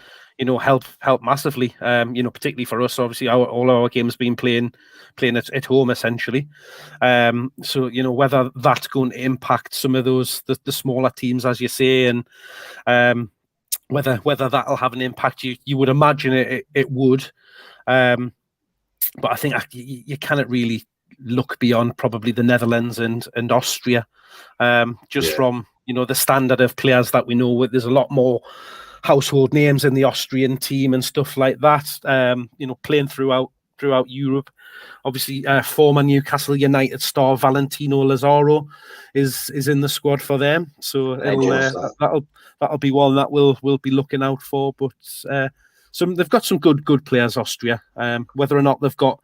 help massively. Particularly for us, obviously all our games being playing at home essentially. So whether that's going to impact some of those the smaller teams, as you say, and whether that'll have an impact, you would imagine it would. But I think you cannot really look beyond probably the Netherlands and Austria, from the standard of players that we know. There's a lot more household names in the Austrian team and stuff like that. Playing throughout Europe. Obviously, former Newcastle United star Valentino Lazaro is in the squad for them. So that'll be one that we'll be looking out for. But they've got some good players, Austria. Whether or not they've got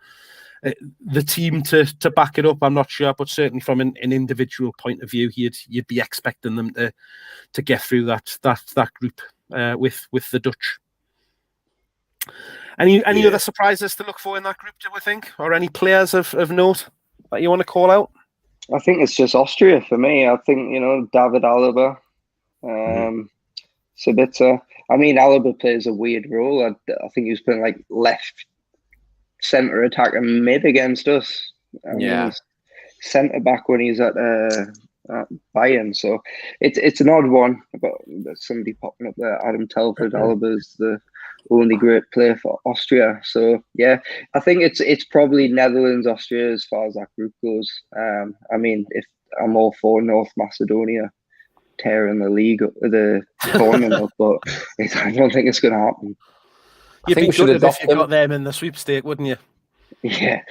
the team to back it up, I'm not sure. But certainly from an individual point of view, you'd be expecting them to get through that group with the Dutch. Any other surprises to look for in that group, do we think? Or any players of note that you want to call out? I think it's just Austria for me. I think, David Alaba, Sabitzer. I mean, Alaba plays a weird role. I think he was playing like left centre attacker mid against us. Centre back when he's at Bayern. So it's an odd one. But there's somebody popping up there. Adam Telford. Alaba's the only great player for Austria. So yeah, I think it's probably Netherlands, Austria as far as that group goes. I mean, if I'm all for North Macedonia tearing the league, the tournament up, but I don't think it's going to happen. You'd be good if you got them in the sweepstake, wouldn't you? Yeah.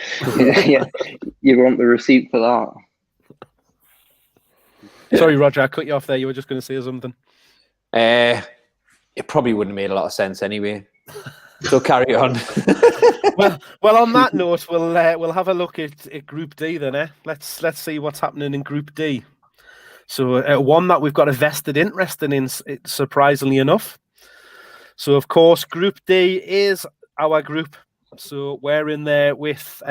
You want the receipt for that. Sorry, Roger, I cut you off there. You were just going to say something. It probably wouldn't have made a lot of sense anyway. So carry on. well. On that note, we'll have a look at Group D then. Let's see what's happening in Group D. So one that we've got a vested interest in, surprisingly enough. So of course, Group D is our group. So we're in there with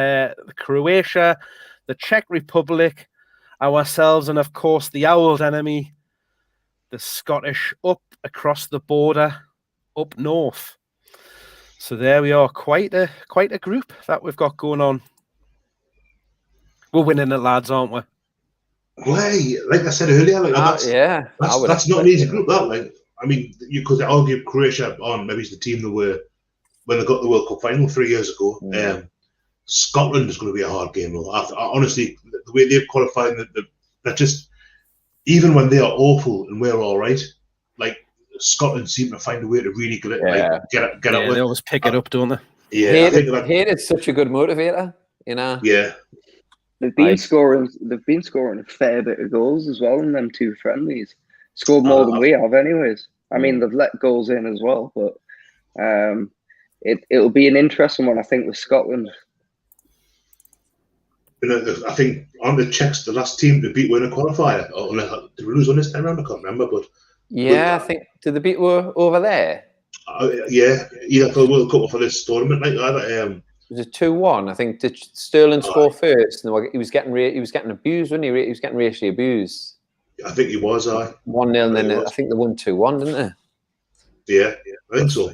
Croatia, the Czech Republic, ourselves, and of course the old enemy, the Scottish, up across the border, up north. So there we are, quite a group that we've got going on. We're winning it, lads, aren't we? Well, like I said earlier, that's not an easy group. You could argue Croatia on maybe it's the team that were when they got the World Cup final 3 years ago. Scotland is going to be a hard game. Honestly, the way they've qualified, that just even when they are awful and we're all right, like Scotland seem to find a way to really get up. They always pick it up, don't they? Yeah, hate is such a good motivator, Yeah, they've been scoring a fair bit of goals as well in them two friendlies. Scored more than we have, anyways. I mean, they've let goals in as well, but it'll be an interesting one, I think, with Scotland. I think on the Czechs, the last team to beat were in a qualifier. Did we lose on this time round? I can't remember, but I think did they beat were over there? Either for the World Cup or for this tournament, like that. It was a 2-1. I think did Sterling score first, and he was getting abused, wasn't he? He was getting racially abused. I think he was. 1-0, and then I think they won 2-1, didn't they? Yeah, I think so.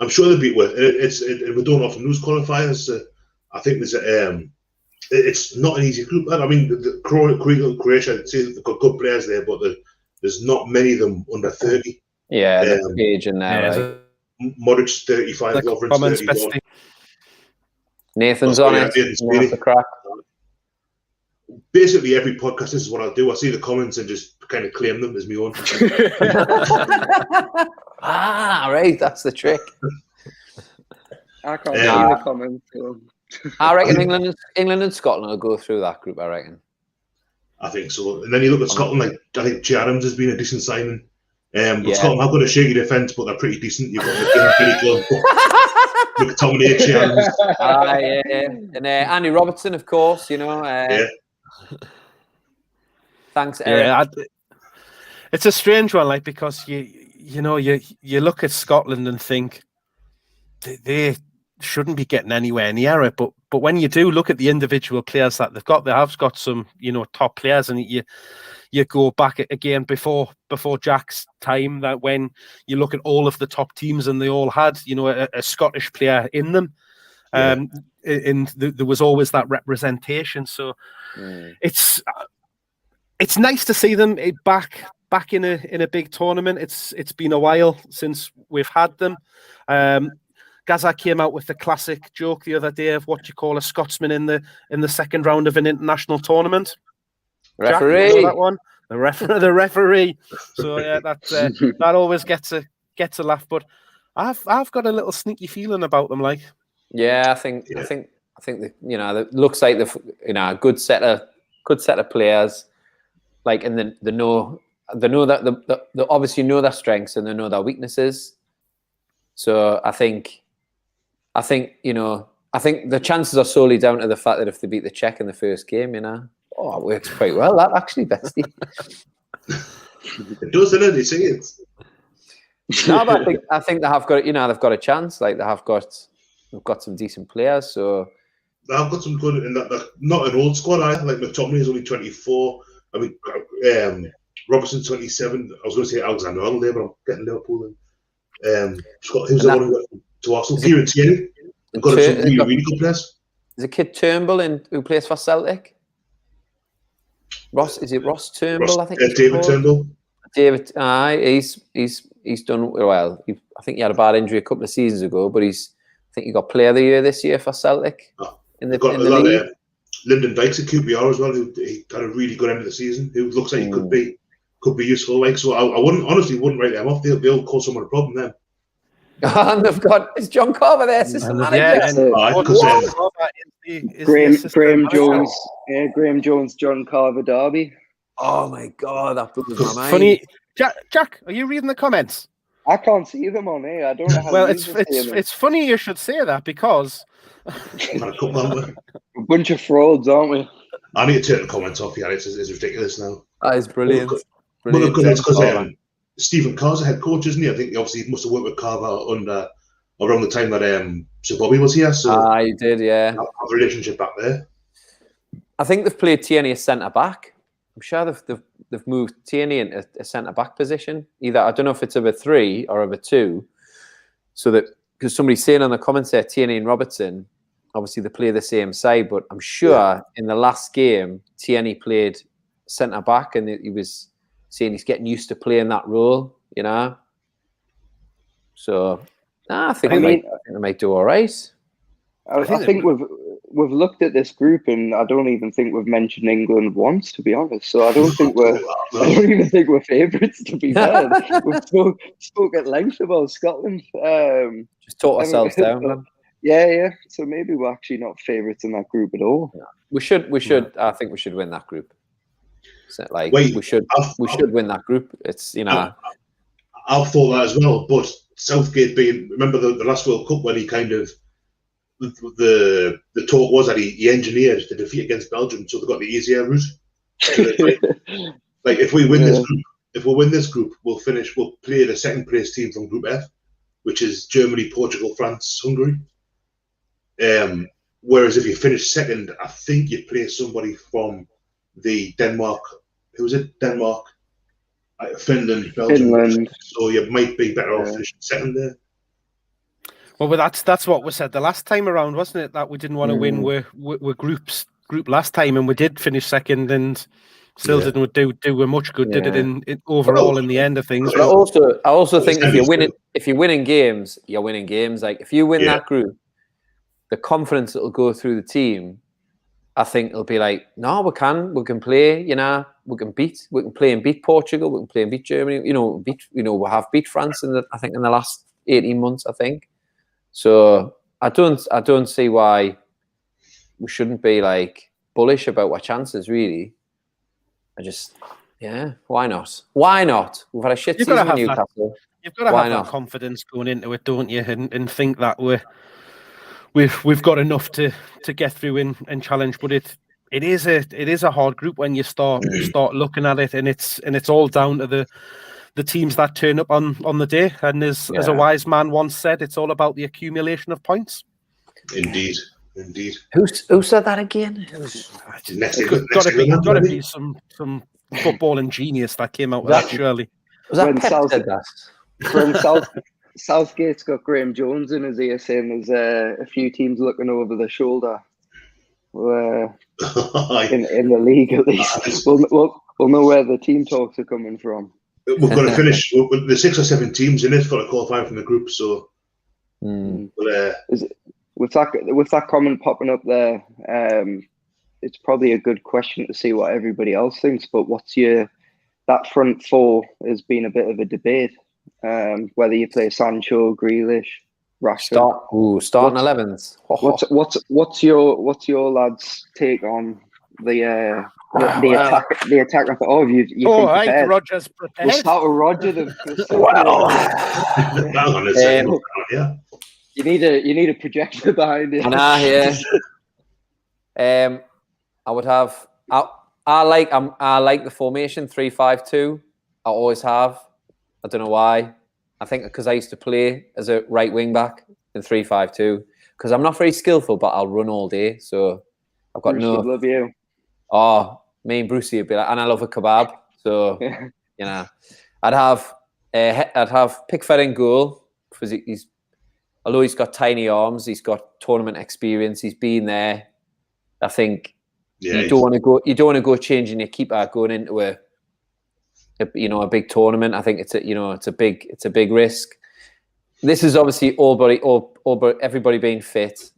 I'm sure they beat well. We don't often lose qualifiers. I think there's it's not an easy group. I mean, the Croatia, they've got good players there, but there's not many of them under 30. Yeah, the age in there. Modric's 35, Lovren's 31. Nathan's on it. The crack. Basically, every podcast, this is what I'll do. I see the comments and just kind of claim them as my own. Right, that's the trick. I can't see the comments. So. I reckon England and Scotland will go through that group, I reckon. I think so. And then you look at Scotland, like I think Che Adams has been a decent signing. But Scotland have got a shaky defence, but they're pretty decent. You've got McTominay, Che Adams. And Andy Robertson, of course, Thanks, Eric. It's a strange one, because you look at Scotland and think they shouldn't be getting anywhere near it, but when you do look at the individual players that they've got some top players, and you go back again before Jack's time, that when you look at all of the top teams and they all had a Scottish player in them. And there was always that representation, so it's nice to see them back in a big tournament. It's been a while since we've had them. Gaza came out with the classic joke the other day of what you call a Scotsman in the second round of an international tournament. Referee. Jack, you know that one? The referee. So yeah, that always gets a laugh. But I've got a little sneaky feeling about them. Like, yeah, I think that, it looks like a good set of players. Like, and they know that they obviously know their strengths and they know their weaknesses. So I think the chances are solely down to the fact that if they beat the Czech in the first game, it works quite well. That actually, Bestie. It does, doesn't it? You see it. No, but I think they have got they've got a chance. Like they've got some decent players. So I've got some good in that. Not an old squad. Like McTominay is only 24. I mean, Robertson 27. I was going to say Alexander Arnold there, but I'm getting Liverpool. Who's the one who went to Arsenal? Kieran Tierney. They've got some really good players. There's a kid Turnbull who plays for Celtic. Is it Ross Turnbull? I think David Turnbull. David, he's done well. I think he had a bad injury a couple of seasons ago, but I think he got Player of the Year this year for Celtic in the league. Lyndon Dykes at QPR as well. He had a really good end of the season. Who looks like he could be useful. Like, so I wouldn't write them off. They'll cause someone a problem then. And they've got John Carver there, assistant manager. Graham Jones. Yeah, Graham Jones, John Carver derby. Oh my God, that blew my mind. Funny, Jack, are you reading the comments? I can't see them on here. I don't know how. Well, it's funny you should say that because a bunch of frauds, aren't we? I need to turn the comments off. Yeah, it's ridiculous now. That is brilliant. Well, because Stephen Carr's a head coach, isn't he? I think obviously he must have worked with Carver around the time that Sir Bobby was here. So he did, yeah. Have a relationship back there. I think they've played Tierney as centre back. I'm sure they've moved Tierney into a centre back position. Either I don't know if it's over 3 or over 2. So that because somebody's saying on the comments there, Tierney and Robertson, obviously they play the same side, but I'm sure in the last game Tierney played centre back, and he was saying he's getting used to playing that role, So I think they might do all right. I think we've looked at this group, and I don't even think we've mentioned England once, to be honest. So I don't even think we're favourites, to be fair. We've spoke at length about Scotland. Just talk ourselves down. Yeah. So maybe we're actually not favourites in that group at all. Yeah. We should. I think we should win that group. So, we should win that group. It's I've thought that as well, but Southgate remember the last World Cup when he kind of the talk was that he engineered the defeat against Belgium, so they got the easier route. Like if we win this group, we'll play the second place team from Group F, which is Germany, Portugal, France, Hungary. Whereas if you finish second, I think you play somebody from the Denmark. Who was it? Denmark, Finland, Belgium. Finland. So you might be better off finishing second there. Well, that's what we said the last time around, wasn't it? That we didn't want to win with group last time, and we did finish second, and still didn't do much good. Did it in overall in the end of things? But I also think if you're winning games, you're winning games. Like if you win that group, the confidence that'll go through the team, I think it'll be like, no, we can play. We can play and beat Portugal. We can play and beat Germany. We have beat France in the last 18 months. I think. So I don't see why we shouldn't be like bullish about our chances. Really, why not? Why not? We've had a shit season in Newcastle. You've got to have that confidence going into it, don't you? And think that we've got enough to get through and challenge. But it is a hard group when you start looking at it, and it's all down to the teams that turn up on the day. And as a wise man once said, it's all about the accumulation of points. Indeed. Who said that again? Got to be some footballing genius that came out with that, surely. Was that Pep said that? From Southgate's got Graham Jones in his ear saying there's a few teams looking over the shoulder. In the league, at least. We'll know where the team talks are coming from. We've got to finish with the 6 or 7 teams in it for to qualify from the group. So, with that comment popping up there, it's probably a good question to see what everybody else thinks. But what's your that front four has been a bit of a debate. Whether you play Sancho, Grealish, Rashford. Starting 11s. What's your lads' take on the attack? Oh, you come prepared. Roger's prepared. We'll start with Roger then. Hang on a second. Yeah. You need a projector behind you. Yeah. I would have. I like the formation 3-5-2. I always have. I don't know why. I think because I used to play as a right wing back in 3-5-2. Because I'm not very skillful, but I'll run all day. So I've got Bruce would love you. Oh, me and Brucey would be like, and I love a kebab. So you know, I'd have Pickford in goal because although he's got tiny arms, he's got tournament experience. He's been there. I think you don't want to go changing your keeper going into a big tournament. I think it's a big risk. This is obviously everybody being fit.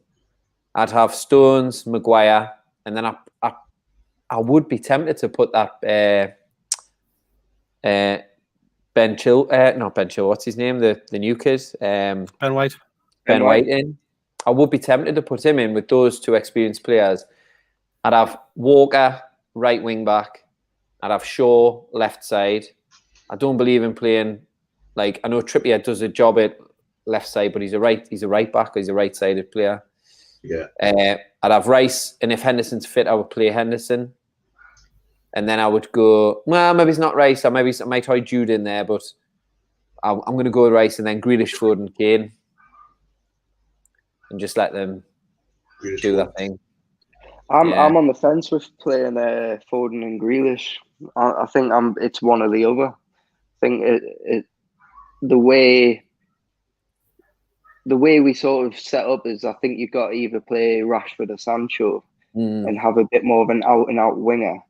I'd have Stones, Maguire, and then I would be tempted to put that Ben Chil, not Ben Chil. What's his name? The new kid. Ben White. Ben White in. I would be tempted to put him in with those two experienced players. I'd have Walker, right wing back. I'd have Shaw, left side. I don't believe in playing, I know Trippier does a job at left side, but he's a right back, he's a right-sided player. Yeah. I'd have Rice, and if Henderson's fit, I would play Henderson. And then I would go, well, maybe it's not Rice, I might try Jude in there, but I'm going to go with Rice and then Grealish, Foden, Kane. And just let them do that thing. I'm on the fence with playing Foden and Grealish. I think it's one or the other. I think the way we sort of set up is I think you've got to either play Rashford or Sancho and have a bit more of an out and out winger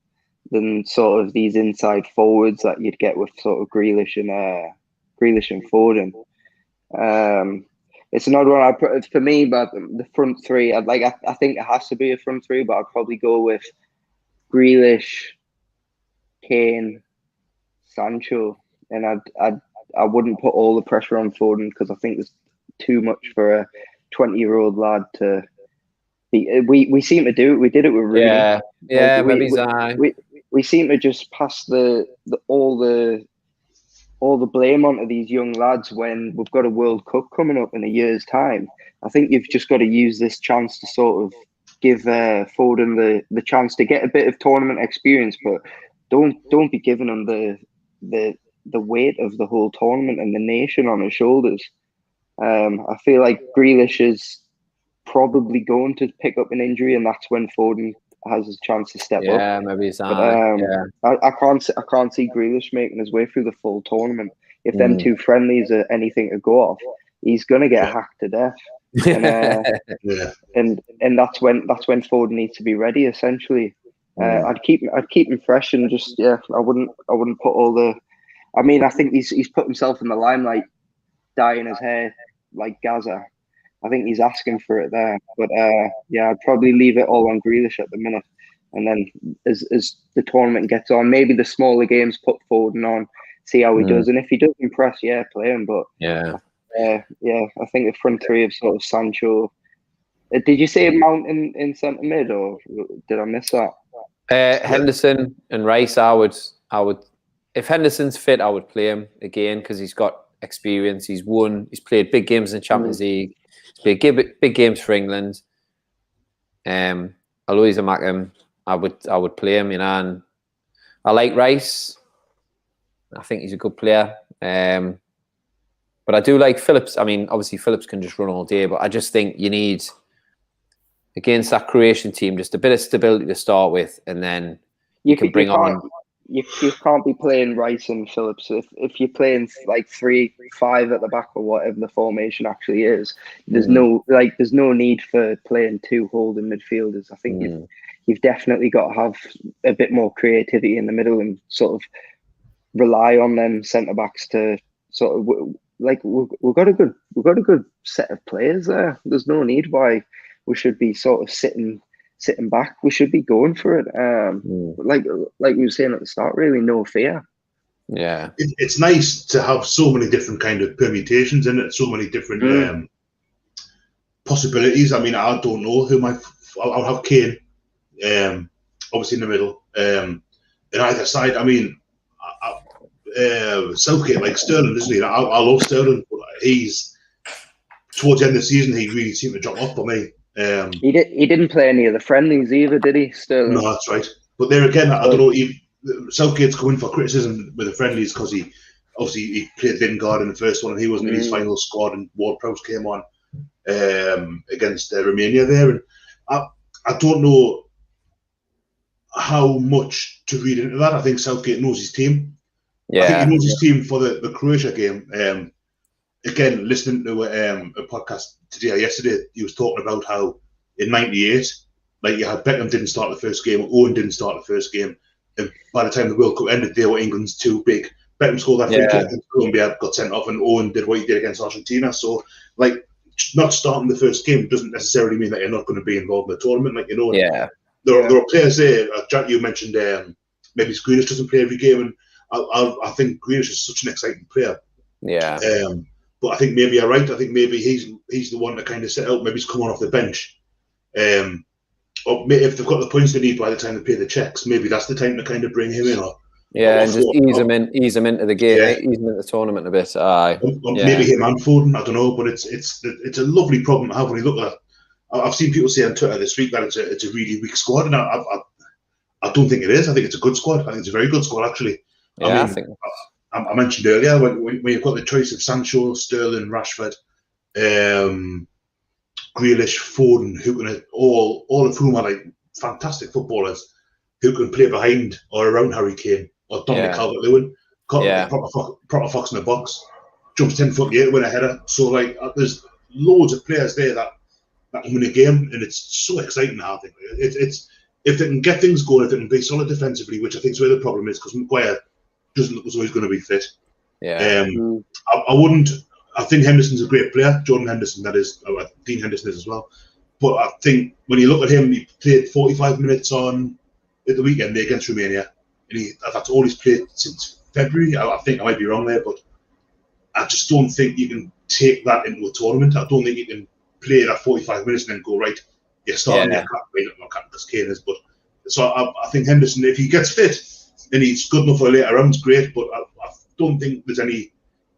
than sort of these inside forwards that you'd get with sort of Grealish and Foden. It's another one for me, but the front three, I think it has to be a front three, but I'd probably go with Grealish, Kane, Sancho, and I wouldn't put all the pressure on Foden because I think there's too much for a 20-year-old lad to be. We seem to do it. We did it with Rooney. Yeah, we seem to just pass all the blame onto these young lads when we've got a World Cup coming up in a year's time. I think you've just got to use this chance to sort of give Foden the chance to get a bit of tournament experience, but don't be giving him the weight of the whole tournament and the nation on his shoulders. I feel like Grealish is probably going to pick up an injury, and that's when Foden has his chance to step up. Yeah, maybe it's I can't see Grealish making his way through the full tournament. If them two friendlies are anything to go off, he's gonna get hacked to death. And that's when Foden needs to be ready. Essentially, I'd keep him fresh and just I wouldn't put all the. I mean, I think he's put himself in the limelight, dyeing his hair like Gaza. I think he's asking for it there, but I'd probably leave it all on Grealish at the minute, and then as the tournament gets on, maybe the smaller games put Foden on, see how he does, and if he does impress, play him. But I think the front three of sort of Sancho. Did you say Mount in centre mid, or did I miss that? Henderson and Rice. I would. If Henderson's fit, I would play him again because he's got experience. He's played big games in the Champions League. He's played big games for England. Although he's a Mackham, I would play him, and I like Rice. I think he's a good player. But I do like Phillips. I mean, obviously Phillips can just run all day, but I just think you need, against that Croatian team, just a bit of stability to start with, and then you can bring on. You can't be playing Rice and Phillips if you're playing like 3-5 at the back or whatever the formation actually is. There's no need for playing two holding midfielders. I think you've definitely got to have a bit more creativity in the middle and sort of rely on them centre backs to sort of we've got a good set of players there. There's no need why we should be sort of sitting back. We should be going for it. Like we were saying at the start, really, no fear. Yeah, it's nice to have so many different kind of permutations in it, so many different possibilities. I mean, I don't know who I'll have Kane, obviously in the middle, in either side. I mean, Southgate like Sterling, isn't he? I love Sterling, but he's towards the end of the season he really seemed to drop off for me. He didn't play any of the friendlies either, did he, Sterling? No, that's right. But there again, I don't know. Southgate's coming for criticism with the friendlies because he played Lingard in the first one and he wasn't in his final squad, and Ward-Prowse came on against Romania there, and I don't know how much to read into that. I think Southgate knows his team. I think he knows his team for the Croatia game. Again, listening to a podcast yesterday, he was talking about how in '98, like you had Beckham didn't start the first game, Owen didn't start the first game, and by the time the World Cup ended, they were England's too big. Beckham scored that free kick against Colombia, got sent off, and Owen did what he did against Argentina. So, like, not starting the first game doesn't necessarily mean that you're not going to be involved in the tournament. Like, you know, there are players there. Jack, you mentioned maybe Grealish doesn't play every game, and I think Grealish is such an exciting player. Yeah. But I think maybe you're right. I think maybe he's the one to kind of set out. Maybe he's coming off the bench. Or if they've got the points they need by the time they pay the checks, maybe that's the time to kind of bring him in. And just ease him into the game, ease him into the tournament a bit. Maybe him and Foden, I don't know. But it's a lovely problem to have when you look at it. I've seen people say on Twitter this week that it's a really weak squad, and I don't think it is. I think it's a good squad. I think it's a very good squad, actually. I mentioned earlier when you've got the choice of Sancho, Sterling, Rashford, Grealish, Foden, who can all of whom are like fantastic footballers who can play behind or around Harry Kane or Dominic Calvert-Lewin. Proper fox in the box, jumps 10 foot to win a header. So like, there's loads of players there that can win a game, and it's so exciting. I think it's if they can get things going, if they can be solid defensively, which I think is where the problem is, because Maguire doesn't look as though he's going to be fit. I wouldn't. I think Henderson's a great player, Jordan Henderson. That is, Dean Henderson is as well. But I think when you look at him, he played 45 minutes at the weekend there against Romania, and that's all he's played since February. I think I might be wrong there, but I just don't think you can take that into a tournament. I don't think you can play that 45 minutes and then go, right, you're starting your captain, not captain because Kane is, but so I think Henderson, if he gets fit and he's good enough for later rounds, great, but I don't think there's any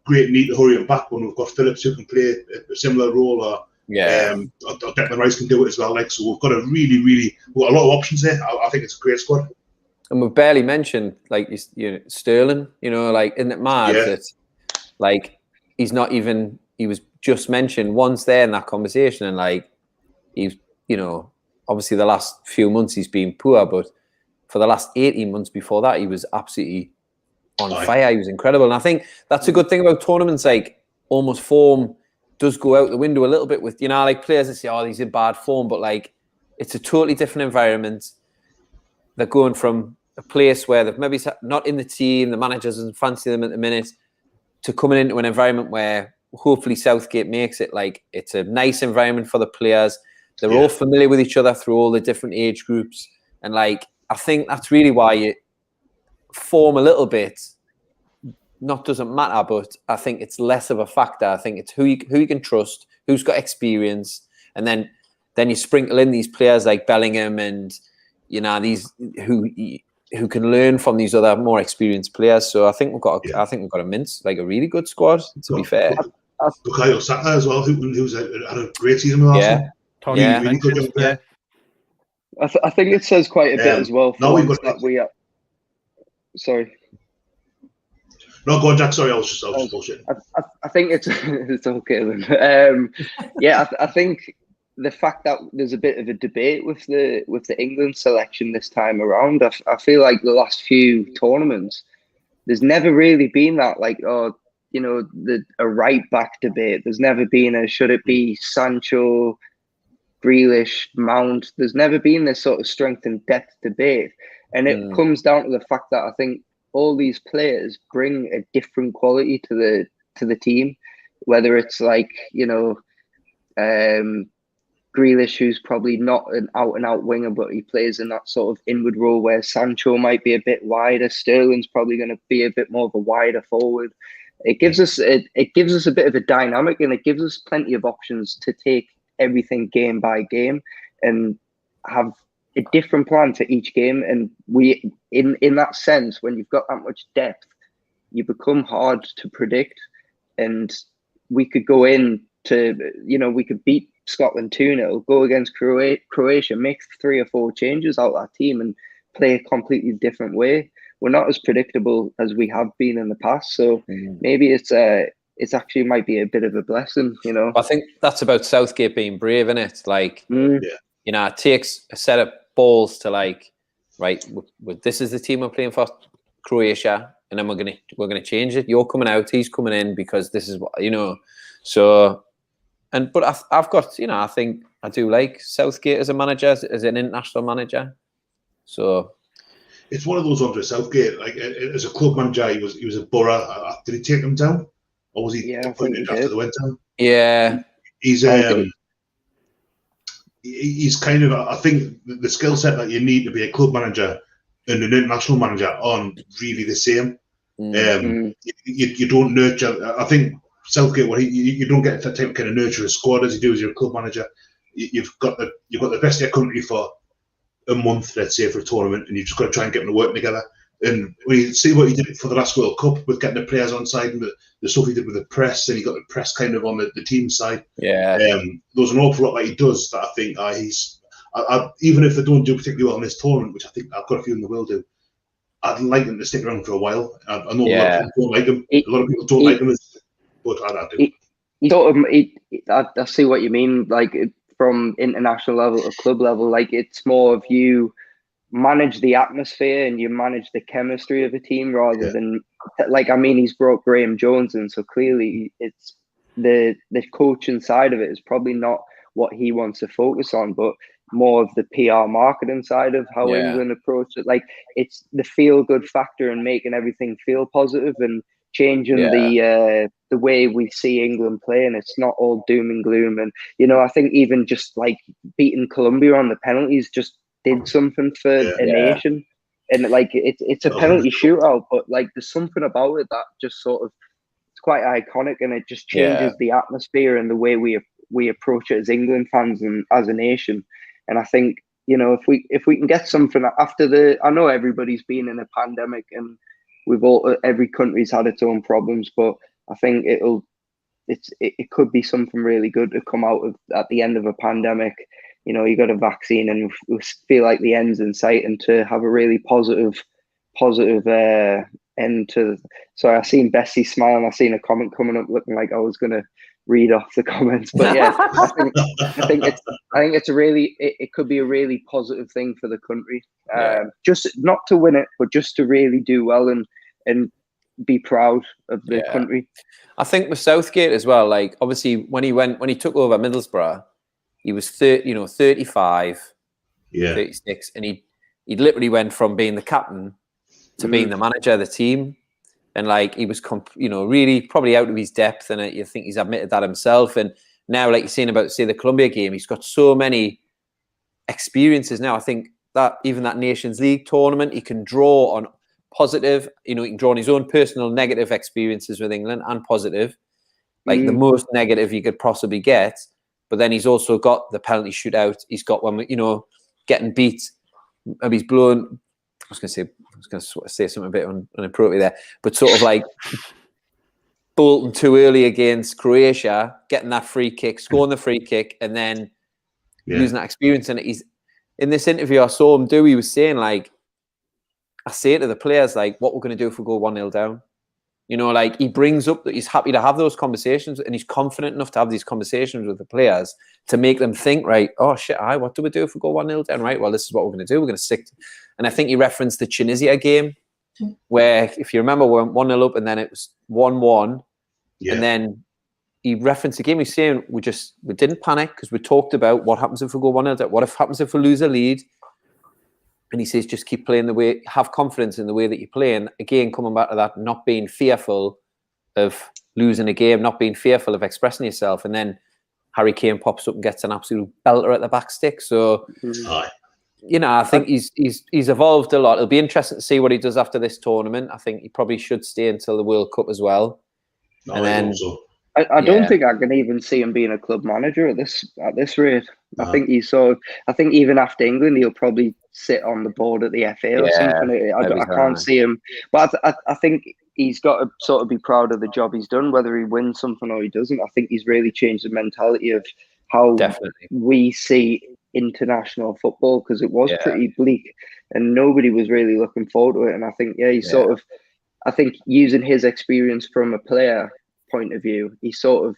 great need to hurry him back when we've got Phillips who can play a similar role, or Declan Rice can do it as well. Like, so we've got we've got a lot of options there. I think it's a great squad. And we've barely mentioned like Sterling. Like, isn't it mad that like he's not even? He was just mentioned once there in that conversation, and like he's obviously the last few months he's been poor, but for the last 18 months before that he was absolutely on fire. He was incredible, and I think that's a good thing about tournaments. Like, almost form does go out the window a little bit with like players that say, "Oh, he's in bad form," but like it's a totally different environment. They're going from a place where they've maybe not in the team, the manager doesn't fancy them at the minute, to coming into an environment where hopefully Southgate makes it like it's a nice environment for the players. They're all familiar with each other through all the different age groups, and like I think that's really why you form a little bit. Not doesn't matter, but I think it's less of a factor. I think it's who you can trust, who's got experience, and then you sprinkle in these players like Bellingham and these who can learn from these other more experienced players. So I think we've got a mince, like a really good squad. To be fair, Bukayo Saka as well, who's had a great season with Arsenal. Really good player. I think it says quite a bit as well. For that we are. Sorry. No, go on, Jack. Sorry, I was just bullshitting. I think it's okay then. I think the fact that there's a bit of a debate with the England selection this time around. I feel like the last few tournaments, there's never really been that a right back debate. There's never been a should it be Sancho, Grealish, Mount. There's never been this sort of strength and depth debate, and it comes down to the fact that I think all these players bring a different quality to the team, whether it's like Grealish, who's probably not an out-and-out winger, but he plays in that sort of inward role where Sancho might be a bit wider. Sterling's probably going to be a bit more of a wider forward. It gives us a bit of a dynamic, and it gives us plenty of options to take everything game by game and have a different plan for each game. And we, in that sense, when you've got that much depth, you become hard to predict. And we could go in to, we could beat Scotland 2-0, go against Croatia, make 3 or 4 changes out of that team and play a completely different way. We're not as predictable as we have been in the past. So maybe it's actually might be a bit of a blessing, I think that's about Southgate being brave, isn't it? Like, it takes a set of balls to right, this is the team we're playing for, Croatia, and then we're gonna change it. You're coming out, he's coming in, because this is what So, but I've got I think I do like Southgate as a manager, as an international manager. So it's one of those ones with Southgate. Like as a club manager, he was a Borough. Did he take them down, or was he appointed after they went down? Yeah, he's kind of, I think the skill set that you need to be a club manager and an international manager aren't really the same. You don't nurture. I think Southgate, you don't get that type of kind of nurture a squad as you do as you're a club manager. You've got the best of your country for a month, let's say, for a tournament, and you've just got to try and get them to work together. And when you see what he did for the last World Cup with getting the players on side, and the stuff he did with the press, and he got the press kind of on the team side. Yeah. There's an awful lot that he does that I think even if they don't do particularly well in this tournament, which I think I've got a feeling they will do, I'd like them to stick around for a while. I know a lot of people don't like him. A lot of people don't like him, but I do. I see what you mean. Like from international level to club level, like it's more of you manage the atmosphere and you manage the chemistry of a team rather than he's brought Graham Jones in, so clearly it's the coaching side of it is probably not what he wants to focus on, but more of the PR marketing side of how England approach it. Like it's the feel good factor and making everything feel positive and changing the way we see England play, and it's not all doom and gloom. And I think even just like beating Colombia on the penalties just did something for a nation. And like it's a penalty shootout, but like there's something about it that just sort of, it's quite iconic, and it just changes the atmosphere and the way we approach it as England fans and as a nation. And I think if we can get something after I know everybody's been in a pandemic and every country's had its own problems, but I think it could be something really good to come out of at the end of a pandemic. You got a vaccine and we feel like the end's in sight, and to have a really positive end to. So I seen Bessie smiling. I seen a comment coming up looking like I was going to read off the comments, but yeah, I think it's a really, it could be a really positive thing for the country. Just not to win it, but just to really do well and be proud of the country. I think with Southgate as well, like obviously when he took over Middlesbrough, he was 35, 36, and he literally went from being the captain to being the manager of the team. And like he was, really probably out of his depth, and you think he's admitted that himself. And now, like you're saying about, say, the Colombia game, he's got so many experiences now. I think that even that Nations League tournament, he can draw on positive. He can draw on his own personal negative experiences with England and positive, like the most negative you could possibly get. But then he's also got the penalty shootout. He's got one, getting beat. Maybe he's blown. I was going to say something a bit inappropriate there, but sort of like bolting too early against Croatia, getting that free kick, scoring the free kick, and then using that experience. And he's in this interview I saw him do. He was saying like, I say to the players like, what we're going to do if we go 1-0 down. Like he brings up that he's happy to have those conversations, and he's confident enough to have these conversations with the players to make them think, right, oh shit, what do we do if we go 1-0 down? Right, well, this is what we're going to do. We're going to stick to. And I think he referenced the Tunisia game where, if you remember, we went 1-0 up and then it was 1-1. And then he referenced the game. He's saying we didn't panic because we talked about what happens if we go 1-0 down. What happens if we lose a lead? And he says, just keep playing have confidence in the way that you play. And again, coming back to that, not being fearful of losing a game, not being fearful of expressing yourself. And then Harry Kane pops up and gets an absolute belter at the back stick. So, you know, I think he's evolved a lot. It'll be interesting to see what he does after this tournament. I think he probably should stay until the World Cup as well. No, and then, I don't think I can even see him being a club manager at this rate. I think I think even after England, he'll probably sit on the board at the FA or something. I can't see him, but I think he's got to sort of be proud of the job he's done, whether he wins something or he doesn't. I think he's really changed the mentality of how we see international football, because it was pretty bleak and nobody was really looking forward to it. And I think, I think using his experience from a player point of view, he sort of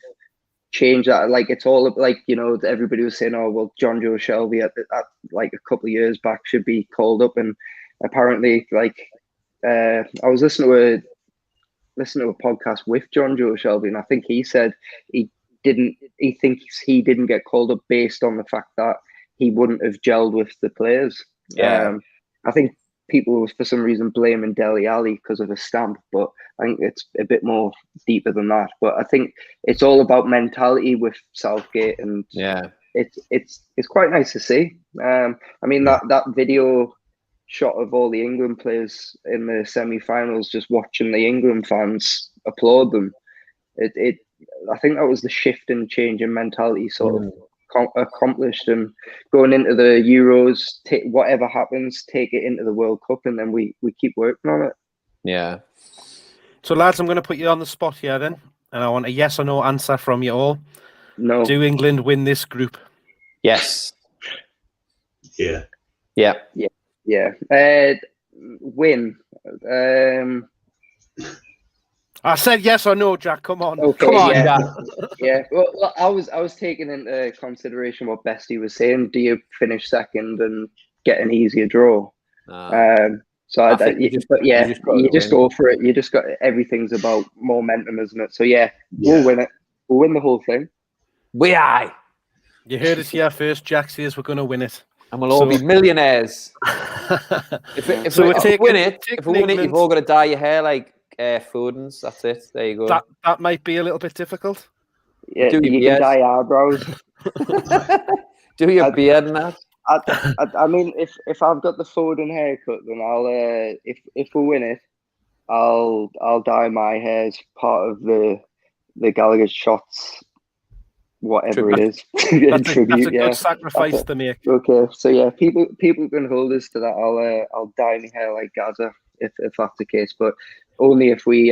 changed that. Like, it's all like, you know, everybody was saying, oh, well, John Joe Shelby at like a couple of years back should be called up. And apparently, like, I was listening to a podcast with John Joe Shelby, and I think he said he thinks he didn't get called up based on the fact that he wouldn't have gelled with the players. I think people were for some reason blaming Dele Alli because of a stamp, but I think it's a bit more deeper than that. But I think it's all about mentality with Southgate, and it's quite nice to see. I mean, that video shot of all the England players in the semi-finals, just watching the England fans applaud them. I think that was the shift and change in mentality sort of accomplished, and going into the Euros, whatever happens, take it into the World Cup, and then we keep working on it. Yeah. So, lads, I'm going to put you on the spot here then, and I want a yes or no answer from you all. No. Do England win this group? Yes. Yeah. Win. I said yes or no, Jack. Come on. Okay, come on, Jack. Yeah. Well, I was taking into consideration what Bestie was saying. Do you finish second and get an easier draw? You just go for it. You just got, everything's about momentum, isn't it? So we'll win it. We'll win the whole thing. You heard it here first. Jack says we're going to win it, and we'll all be millionaires. If we win it, you've all got to dye your hair like Foden's. That's it. There you go. That might be a little bit difficult. Yeah, you can dye eyebrows. Do your beard and that. I mean, if I've got the Foden haircut, then I'll if we win it, I'll dye my hair as part of the Gallowgateshots, whatever it is. That's a good sacrifice to make. Okay, so people can hold us to that. I'll dye my hair like Gaza if that's the case, but only if we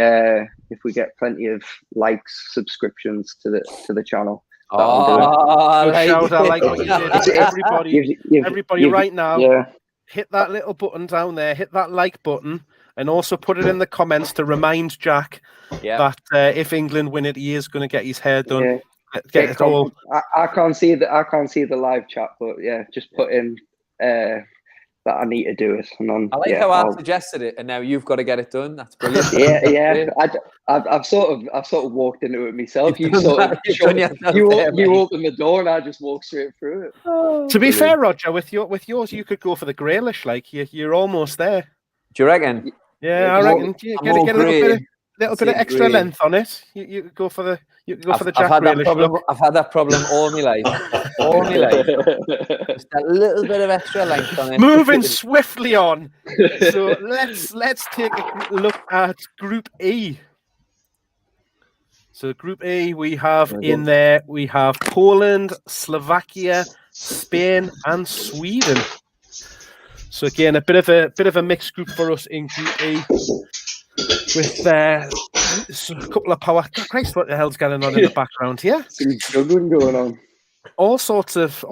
get plenty of likes, subscriptions to the channel. Shout out, like what you did. Everybody right now, hit that little button down there, hit that like button, and also put it in the comments to remind Jack that if England win it, he is going to get his hair done. Get it all. I can't see the live chat, but just put in that I need to do it. And then, I like how I suggested it, and now you've got to get it done. That's brilliant. I've sort of walked into it myself. You opened the door, and I just walked straight through it. To be fair, Roger, with yours, you could go for the greyish. Like you're almost there. Do you reckon? Yeah, I reckon. Get a little bit of extra length on it. You go for the. Jack Grealish look. I've had that problem all my life. Just a little bit of extra length on it. Moving swiftly on. So let's take a look at Group E. So Group E, we have Poland, Slovakia, Spain, and Sweden. So again, a bit of a mixed group for us in Group E. With a couple of power. Christ, what the hell's going on in the background here? Some juggling going on. All sorts of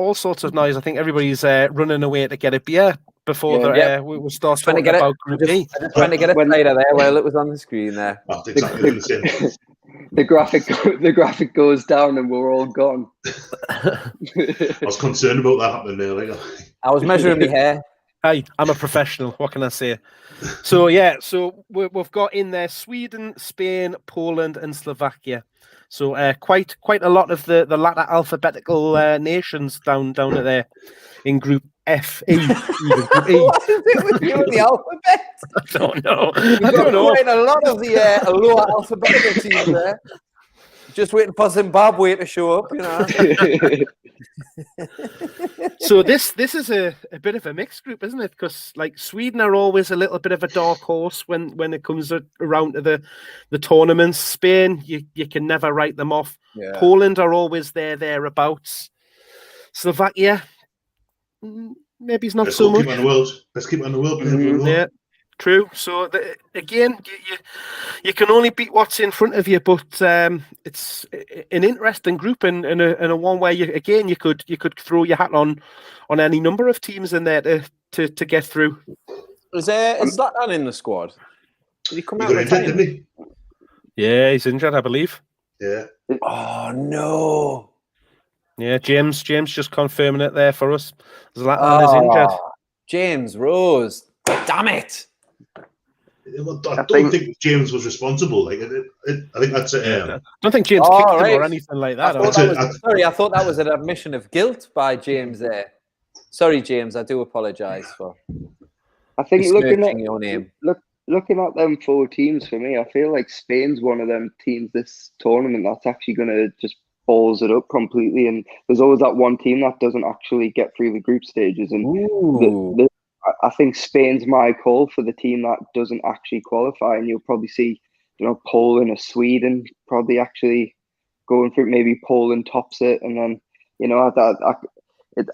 noise. I think everybody's running away to get a beer before we start talking about Group E. I just trying to get it later there while it was on the screen there. The graphic goes down and we're all gone. I was concerned about that happening earlier. I was measuring my hair. Hey, I'm a professional. What can I say? So we've got in there Sweden, Spain, Poland, and Slovakia. So quite a lot of the latter alphabetical nations down there in Group F, E, even Group E. What is it with you and the alphabet? I don't know. I don't know. Quite a lot of the lower alphabetical teams there. Just waiting for Zimbabwe to show up, you know. So this is a bit of a mixed group, isn't it? Because like Sweden are always a little bit of a dark horse when it comes around to the tournaments. Spain, you can never write them off. Yeah. Poland are always thereabouts. Slovakia, maybe it's not so much. Best keeper in the world. Yeah, true. So again, you can only beat what's in front of you, but it's an interesting group and a one where you could throw your hat on any number of teams in there to get through. Is Zlatan in the squad? Did he come out injured, didn't he? Yeah, he's injured, I believe. Yeah. Oh no. Yeah, James just confirming it there for us. Zlatan is injured. James Rose. Damn it. I don't think James was responsible. Like, I think that's it. I don't think James kicked him or anything like that. I thought that was an admission of guilt by James there. Sorry, James. I do apologise for. I think looking at your name. Looking at them 4 teams, for me, I feel like Spain's one of them teams this tournament that's actually going to just balls it up completely. And there's always that one team that doesn't actually get through the group stages. And I think Spain's my call for the team that doesn't actually qualify. And you'll probably see, Poland or Sweden probably actually going through. Maybe Poland tops it, and then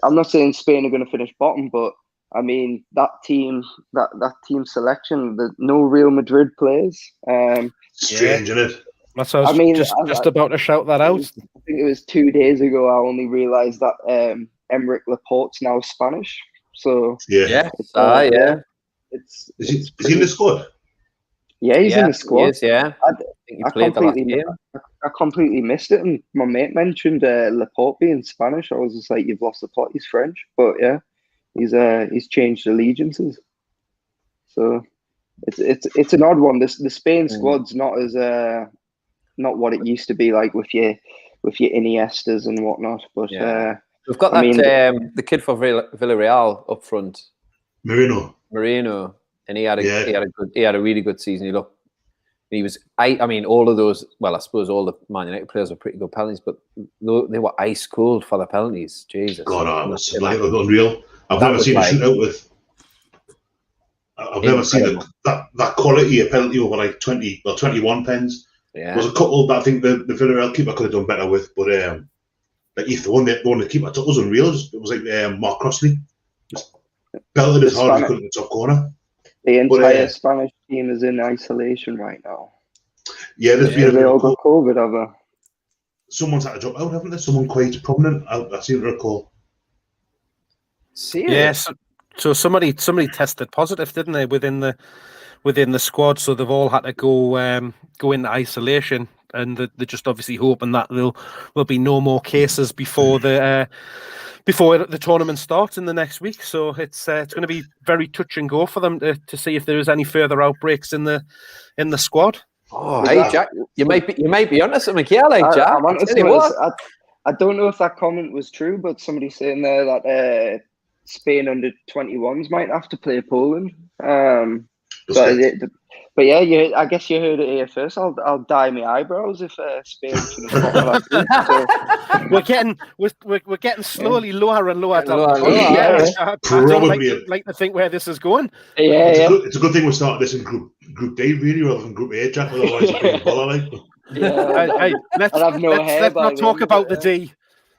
I'm not saying Spain are going to finish bottom, but I mean that team selection. No Real Madrid players. Strange, isn't it? That's what I was just about to shout that out. I think it was 2 days ago. I only realised that Emerick Laporte's now Spanish. So yeah. Is he in the squad? Yeah, he's in the squad. He is, yeah. I completely missed it, and my mate mentioned Laporte being Spanish. I was just like, "You've lost the plot. He's French," but yeah, he's changed allegiances. So it's an odd one. The Spain squad's not as not what it used to be like with your Iniestas and whatnot. But we've got the kid for Villarreal up front, Marino, and he had a really good season. I mean, all of those. Well, I suppose all the Man United players were pretty good penalties, but they were ice cold for the penalties. Jesus, God, it was unreal. I've never seen a shootout with. I've never seen that quality of penalty over like 20 or 21 pens. Yeah. There was a couple that I think the Villarreal keeper could have done better with, but like if the one the keeper took was unreal. It was like Mark Crossley just belted as hard as he could in the top corner. The entire Spanish team is in isolation right now. Yeah, they all got COVID, have they? Someone's had to drop out, haven't they? Someone quite prominent. I seem to recall. Yes. So somebody tested positive, didn't they, within the squad? So they've all had to go into isolation, and they're just obviously hoping that there'll be no more cases before the tournament starts in the next week. So it's going to be very touch and go for them to see if there is any further outbreaks in the squad. Oh, hey Jack, you might be onto something here, like Jack. I don't know if that comment was true, but somebody's saying there that Spain under 21s might have to play Poland. But yeah, I guess you heard it here first. I'll dye my eyebrows if Spain finish bottom of that group. We're getting slowly lower and lower. I don't like to think where this is going. It's a good thing we started this in Group D really rather than Group A, Jack. Otherwise, it'd be a baller, like. Let's not talk about the D.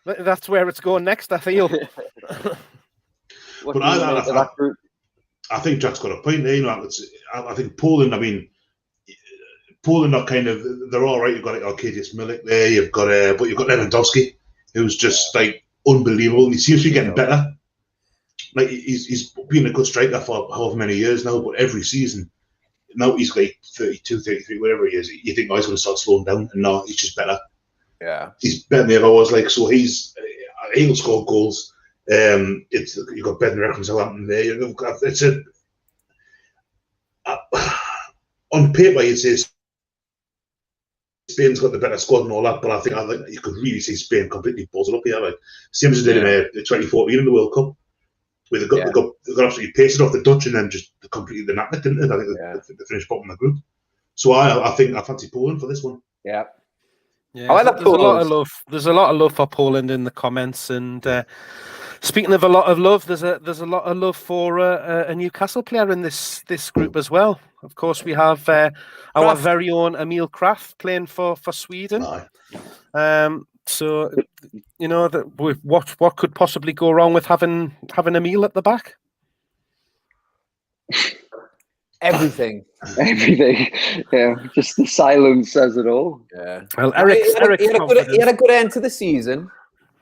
That's where it's going next, I feel. But I think Jack's got a point there. I think Poland. I mean, Poland are they're all right. You've got Arkadiusz Milik there. But you've got Lewandowski, who's just like unbelievable. And he seems to be getting better. Like he's been a good striker for however many years now. But every season, now he's like 32, 33, whatever he is. You think he's going to start slowing down, and no, he's just better. Yeah, he's better than he ever was. Like so, he'll score goals. You've got Ben Reckon Southampton there. On paper, you'd say Spain's got the better squad and all that, but I think you could really see Spain completely balls it up here, like same as they did in 2014 in the World Cup, where they got absolutely pasted off the Dutch and then just completely the knack, didn't they? I think they finished bottom of the group. So I think I fancy Poland for this one. Yeah. Yeah, there's a lot of love. There's a lot of love for Poland in the comments, and speaking of a lot of love, there's a lot of love for a Newcastle player in this group as well. Of course, we have our very own Emil Kraft playing for Sweden. So you know what could possibly go wrong with having Emil at the back? Everything. Yeah, just the silence says it all. Yeah. Well, he had a good end to the season.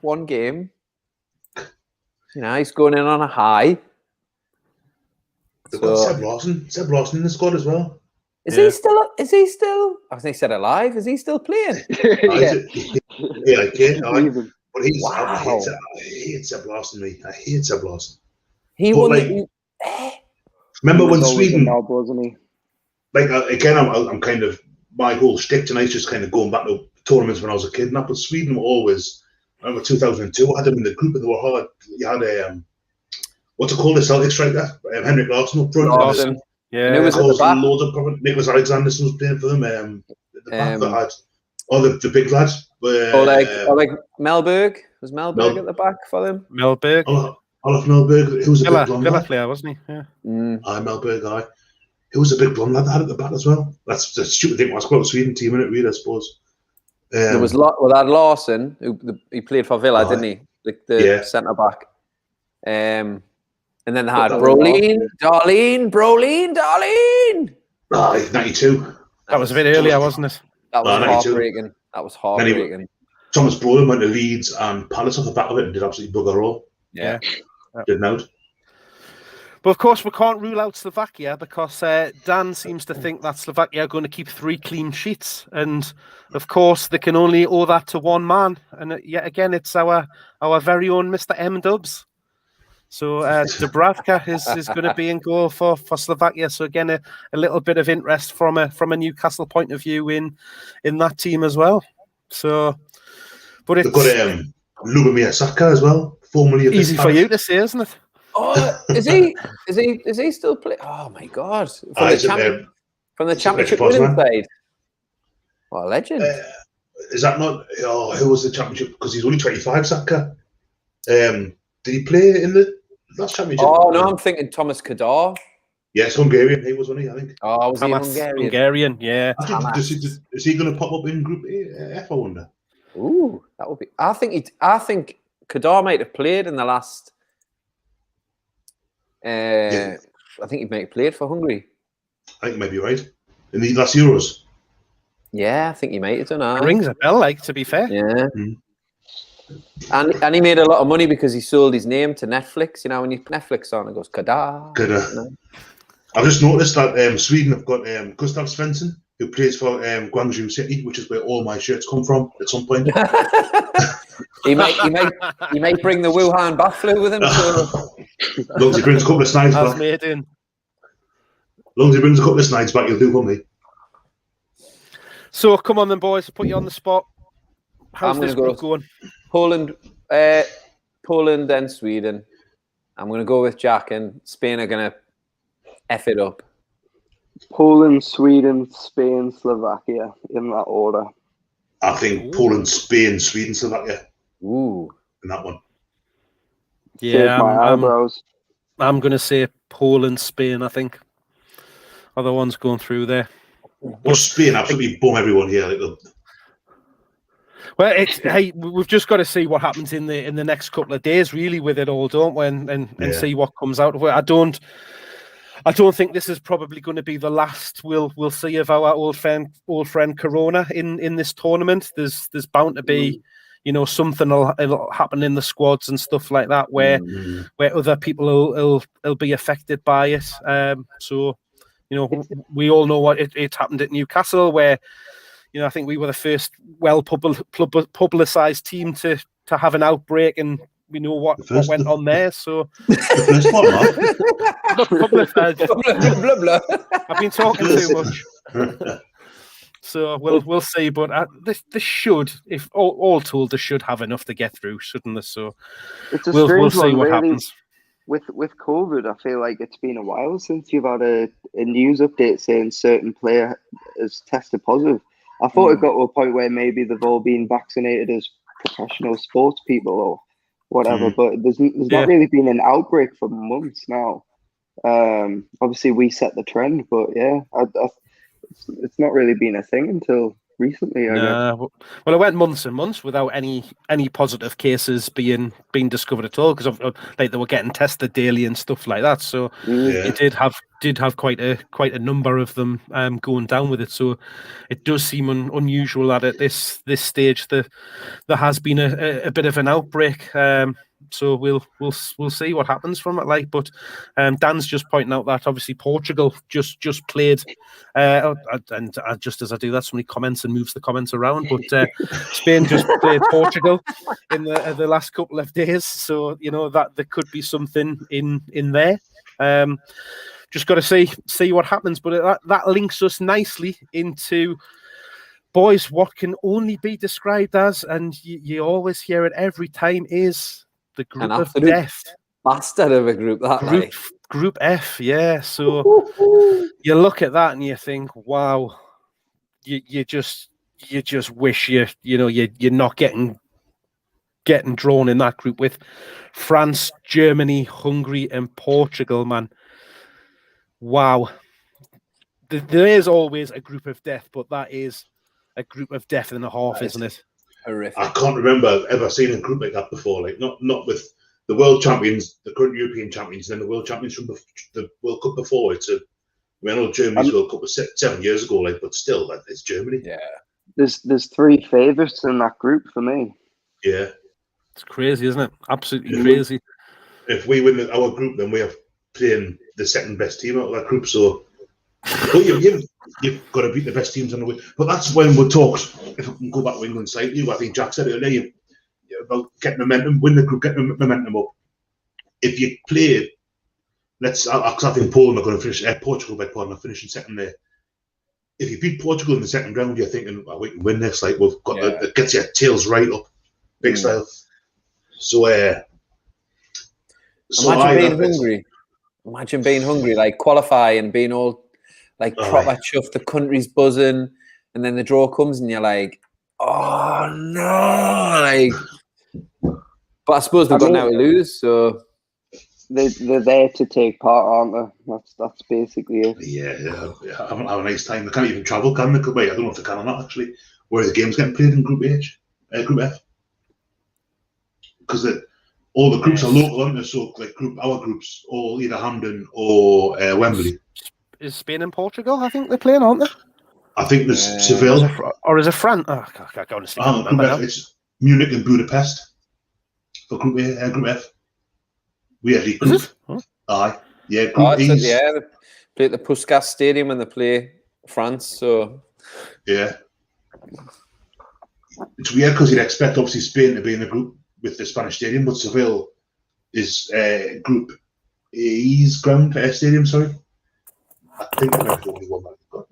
1 game. You know, he's going in on a high. They've got Seb Lawson in the squad as well. Is he still? I think he said alive. Is he still playing? Yeah, I can't. But he's. Wow. I hate Seb Lawson, mate. I hate Seb Lawson. He won. Remember when Sweden? Knob, wasn't he? Like again, I'm kind of my whole shtick tonight's just kind of going back to tournaments when I was a kid. And that, but Sweden were always. I remember 2002. I had them in the group, and they were hard. You had what's it called? The Celtic striker, Henrik Larsson up front. Larsson. Yeah, and loads of problems. Nicholas Alexanderson was playing for them. The back that had the big lads. Like Melberg. Was Melberg at the back for them? Melberg. Olaf Melberg, who was a big blonde Villa player, wasn't he? Yeah. Melberg, aye. Who was a big blonde lad that had at the back as well. That's a stupid thing. I was quite a Sweden team in it, really, I suppose. There was that Larsson, he played for Villa, didn't he? The centre back. And then they had Brolin. Aye, 92. That was a bit earlier, wasn't it? That was heartbreaking. Thomas Brolin went to Leeds and Palace off the back of it and did absolutely bugger all. Yeah. Didn't out. But of course, we can't rule out Slovakia because Dan seems to think that Slovakia are going to keep 3 clean sheets. And of course, they can only owe that to one man. And yet again, it's our very own Mr. M Dubs. So Dubravka is going to be in goal for Slovakia. So again, a little bit of interest from a Newcastle point of view in that team as well. So, but it's Lubomir Saka as well. Formerly easy for you to say, isn't it? Oh, is he still playing? Oh my God! From the championship winning side. What a legend! Is that not? Oh, who was the championship? Because he's only 25. Saka. Did he play in the last championship? Oh no, I'm thinking Thomas Kadar. Yes, Hungarian. He was, wasn't he? I think. Oh, was Thomas, he Hungarian? Hungarian, yeah. Is he going to pop up in Group F? I wonder. Ooh, that would be. I think Kadar might have played in the last. I think he might have played for Hungary. I think you might be right. In the last Euros. Yeah, I think he might have done that. It rings a bell, like, to be fair. Yeah. And he made a lot of money because he sold his name to Netflix. You know, when you put Netflix on, it goes Kadar. You know? I've just noticed that Sweden have got Gustav Svensson, who plays for Guangzhou City, which is where all my shirts come from at some point. he might bring the Wuhan bat flu with him. As long as he brings a couple of snides back. As long as he brings a couple of snides back, you'll do for me. So come on then, boys. I'll put you on the spot. How's this group going? Poland, and Sweden. I'm going to go with Jack, and Spain are going to F it up. Poland, Sweden, Spain, Slovakia, in that order. I think Poland, Spain, Sweden, Slovakia. Ooh. In that one. Yeah, I'm going to say Poland, Spain, I think. Other ones going through there. But Spain absolutely bum everyone here. Well, hey, we've just got to see what happens in the next couple of days, really, with it all, don't we? And see what comes out of it. I don't think this is probably going to be the last we'll see of our old friend Corona in this tournament. There's bound to be, something will happen in the squads and stuff like that where other people will be affected by it. So, we all know what it happened at Newcastle, where I think we were the first publicised team to have an outbreak, and we know what went on there. So the first one, I've been talking too much. So we'll see, but this should, if all told, they should have enough to get through, shouldn't they? So we'll see what happens. With COVID, I feel like it's been a while since you've had a news update saying certain player has tested positive. I thought it got to a point where maybe they've all been vaccinated as professional sports people or whatever, but there's not really been an outbreak for months now. Obviously we set the trend, but it's not really been a thing until recently, I guess. Well, it went months and months without any positive cases being discovered at all, because like they were getting tested daily and stuff like that. So it did have quite a number of them going down with it. So it does seem unusual that at this stage there has been a bit of an outbreak. So we'll see what happens from it. Like, but Dan's just pointing out that obviously Portugal just played, and just as I do that, somebody comments and moves the comments around. But Spain just played Portugal in the last couple of days, so that there could be something in there. Just got to see what happens. But that links us nicely into, boys, what can only be described as, and you always hear it every time, is the group of death. Bastard of a group, Group F, yeah. So you look at that and you think, wow, you just wish you're not getting drawn in that group with France, Germany, Hungary, and Portugal, man. Wow. There is always a group of death, but that is a group of death and a half, isn't it? Horrific. I can't remember ever seeing a group like that before. Like not with the world champions, the current European champions, and then the world champions from the World Cup before. I know Germany's World Cup was 7 years ago, like, but still, it's Germany. Yeah. There's three favourites in that group for me. Yeah. It's crazy, isn't it? Absolutely crazy. If we win our group, then we are playing the second best team out of that group. So, but you've got to beat the best teams on the way. But that's when we talked. If I can go back to England slightly, I think Jack said earlier about getting momentum, win the group, get momentum up. If you play, I think Poland are going to finish. Portugal, by Poland, are finishing second there. If you beat Portugal in the second round, you're thinking, well, we can win this. Like, we've got it gets your tails right up, big style. So, Imagine being hungry, like qualify and being all like proper chuffed, the country's buzzing, and then the draw comes and you're like, oh no, like. But I suppose they've got now to lose, so they're there to take part, aren't they? That's basically it. Yeah. Have a nice time. They can't even travel, can they? Wait, I don't know if they can or not actually. Where the game's getting played in Group Group F, because all the groups are local, aren't they? So like our groups, all either Hampden or Wembley. Is Spain and Portugal? I think they're playing, aren't they? I think there's Seville, or is it France? Oh, I can't honestly remember now. It's Munich and Budapest for Group F. We have the group. Aye, yeah. Group E. They play at the Puskas Stadium and they play France. So yeah, it's weird because you'd expect obviously Spain to be in a group with the Spanish stadium, but Seville is Group E's ground stadium. Sorry, I think I might be the only one that got.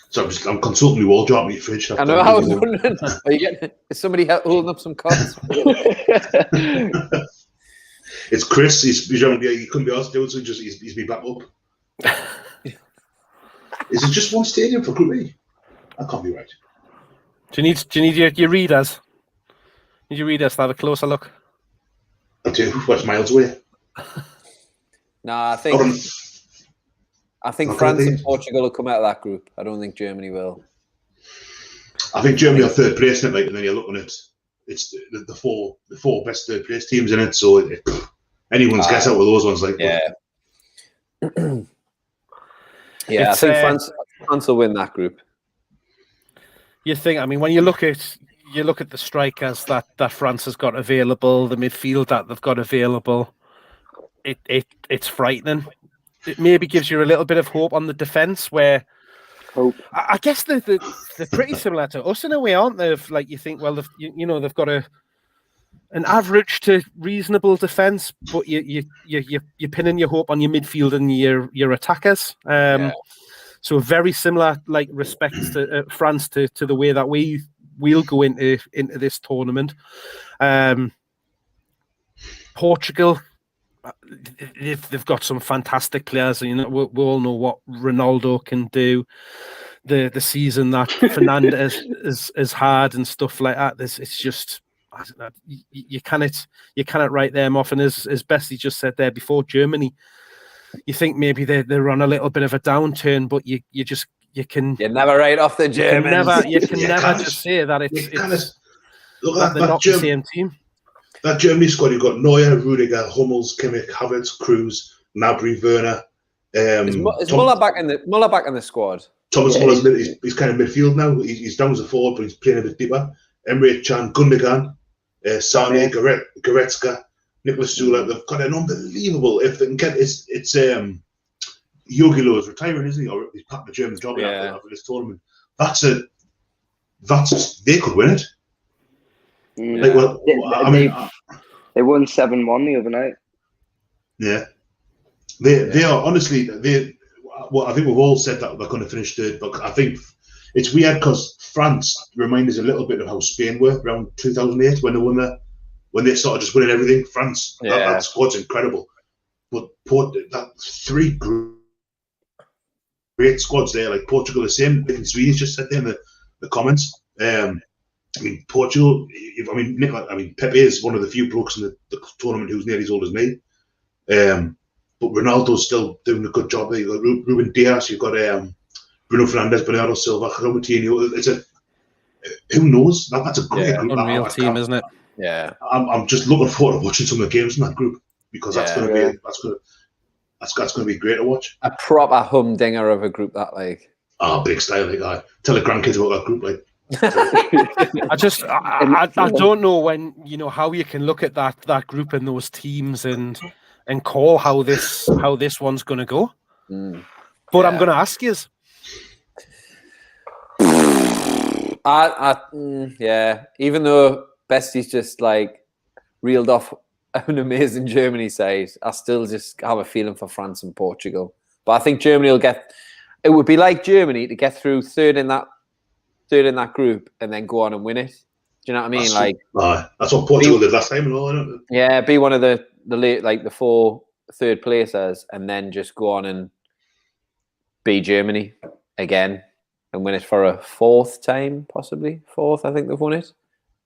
So I'm consulting the wall jar in your fridge. I know. I was wondering, is somebody holding up some cards? It's Chris. He couldn't be asked to do it, so he's been back up. Is it just one stadium for Group E? That can't be right. Do you need your readers? Need your readers to have a closer look? I do. What's miles away? No, I think France and Portugal will come out of that group. I don't think Germany will. I think Germany are third place in it, and then you're looking at it's the four best third place teams in it. So anyone's guess out with those ones, like I think France will win that group. You think? I mean, when you look at the strikers that France has got available, the midfield that they've got available, it's frightening. It maybe gives you a little bit of hope on the defence, where I guess they're pretty similar to us in a way, aren't they? Like, you think, well, they've got an average to reasonable defence, but you're pinning your hope on your midfield and your attackers. So very similar, like, respects to France to the way that we'll go into this tournament. Portugal, they've got some fantastic players. You know, we all know what Ronaldo can do. The season that Fernandes is hard and stuff like that. It's just you cannot write them off. And as Bessie just said there before, Germany, you think maybe they're on a little bit of a downturn, but you can never write off the Germans. You can never just say that it's look that they're not the same team. That Germany squad, you've got Neuer, Rudiger, Hummels, Kimmich, Havertz, Kroos, Gnabry, Werner. Is Muller back in the squad? Thomas Muller's he's kind of midfield now. He's down as a forward, but he's playing a bit deeper. Emre Can, Gundogan, Sane, Goretzka, Nicolas Zula. They've got an unbelievable. If they can get it's Jogi Löw is retiring, isn't he? Or he's packed the German job after this tournament. They could win it. Yeah. They won 7-1 the other night. Yeah, they are honestly Well, I think we've all said that they're going to finish third, but I think it's weird because France reminds us a little bit of how Spain were around 2008 when they won when they started just winning everything. France, that squad's incredible, but that three great squads there, like Portugal, the same. I think Swedish just said there in the comments. I mean, Portugal. Pepe is one of the few blokes in the tournament who's nearly as old as me. But Ronaldo's still doing a good job there. You've got Ruben Dias, you've got Bruno Fernandes, Bernardo Silva, Coutinho. Who knows? That's a great group. Unreal team, isn't it? Yeah. I'm just looking forward to watching some of the games in that group because that's going to be great to watch. A proper humdinger of a group, that like. Oh, big style, like tell the grandkids about that group, like. I don't know how you can look at that group and those teams and call how this one's going to go. But I'm going to ask you. Even though Bestie's just like reeled off an amazing Germany side, I still just have a feeling for France and Portugal. But I think Germany will get. It would be like Germany to get through third in that group and then go on and win it. Do you know what I mean? That's what Portugal did last time, and all, isn't it? Yeah, be one of the 4 third placers, and then just go on and be Germany again and win it for a 4th time, possibly 4th. I think they've won it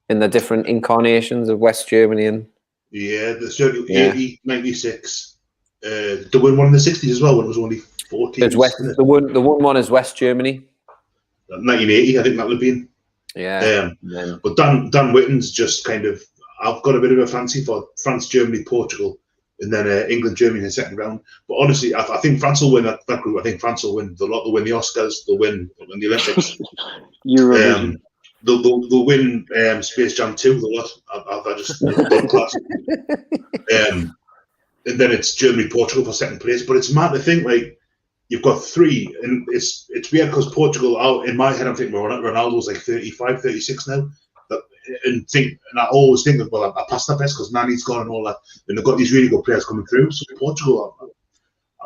in the different incarnations of West Germany and there's 80, 96. They won one in the 60s as well when it was only 14. The one is West Germany. 1980, I think that would have been. Yeah. But Dan Whitten's just kind of. I've got a bit of a fancy for France, Germany, Portugal, and then England, Germany in the second round. But honestly, I think France will win that group. I think France will win the lot. They'll win the Oscars. They'll win the Olympics. Eurovision. They'll win Space Jam 2. The lot. I just love class. And then it's Germany, Portugal for second place. But it's mad to think like. You've got 3, and it's weird because Portugal, in my head, I'm thinking Ronaldo's like 35, 36 now. And I always think that, well, I passed that best because Nani's gone and all that. And they've got these really good players coming through. So Portugal,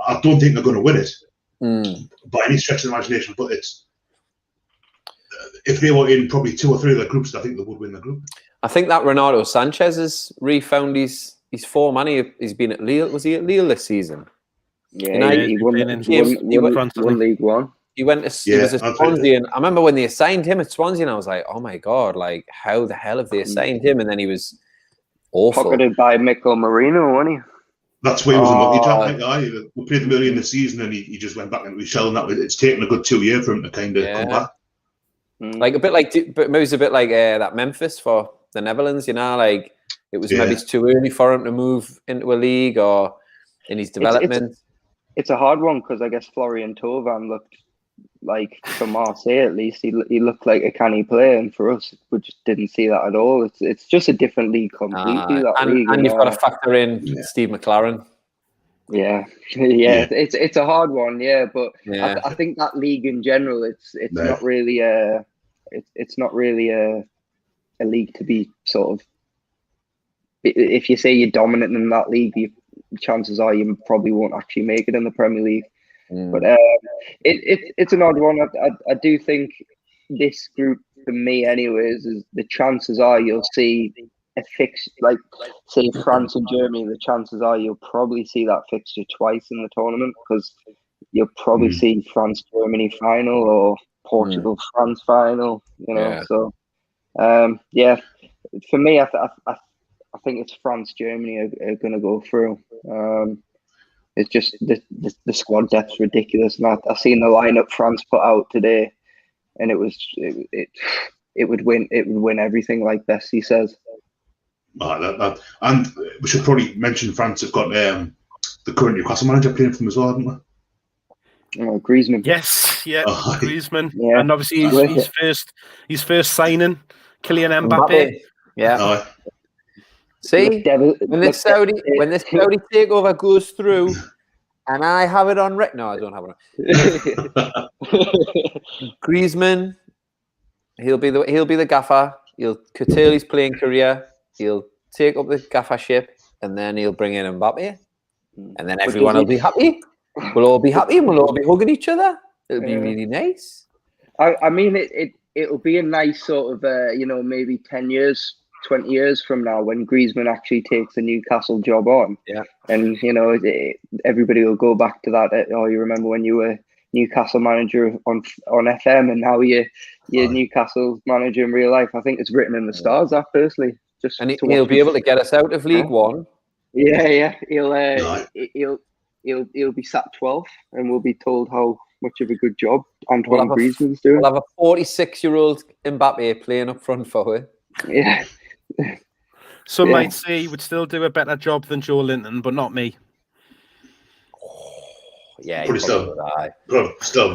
I don't think they're going to win it by any stretch of the imagination. But if they were in probably 2 or 3 of the groups, I think they would win the group. I think that Renato Sanchez has refound his form, and he's been at Lille. Was he at Lille this season? Yeah, he won League One. He went to Swansea, and I remember when they assigned him at Swansea, and I was like, "Oh my god! Like, how the hell have they assigned him?" And then he was awful. Pocketed by Mikel Merino, wasn't he? That's why he was a lucky guy. We played him early in the season, and he just went back into his shell. And it's taken a good 2 years for him to kind of come back. Like a bit like, but maybe it's a bit like that Memphis for the Netherlands. Like it was maybe it's too early for him to move into a league or in his development. It's a hard one because I guess Florian Thauvin looked like, for Marseille at least, he looked like a canny player, and for us, we just didn't see that at all. It's just a different league completely. And you've got to factor in Steve McLaren. Yeah. It's a hard one, but I think that league in general, it's not really a league to be sort of. If you say you're dominant in that league, chances are you probably won't actually make it in the Premier League. But it's an odd one. I do think this group, for me anyways, is the chances are you'll see a fix, like say France and Germany, the chances are you'll probably see that fixture twice in the tournament, because you'll probably see France-Germany final or Portugal-France final. You know, so for me, I think it's France-Germany are going to go through. It's just the squad depth's ridiculous. And I seen the lineup France put out today, and it would win everything, like Bessie says. And we should probably mention France have got the current Newcastle manager playing for them as well, haven't we? Griezmann. Yes, Griezmann, and obviously his first signing, Kylian Mbappe. Yeah. See, when this Saudi takeover goes through, and I have it on record. No, I don't have it on. Griezmann, he'll be the gaffer. He'll curtail his playing career. He'll take up the gaffership, and then he'll bring in Mbappe, and then everyone will be happy. We'll all be happy, and we'll all be hugging each other. It'll be really nice. I mean, it'll be a nice sort of maybe 10 years. 20 years from now, when Griezmann actually takes a Newcastle job on, and everybody will go back to that. Oh, you remember when you were Newcastle manager on FM, and now you're Newcastle manager in real life? I think it's written in the stars. That personally, and he'll be able to get us out of League One. Yeah. He'll be sat 12th, and we'll be told how much of a good job Antoine Griezmann's doing. We'll have a 46-year-old Mbappe playing up front for it. Yeah. Some might say he would still do a better job than Joe Linton, but not me. Probably still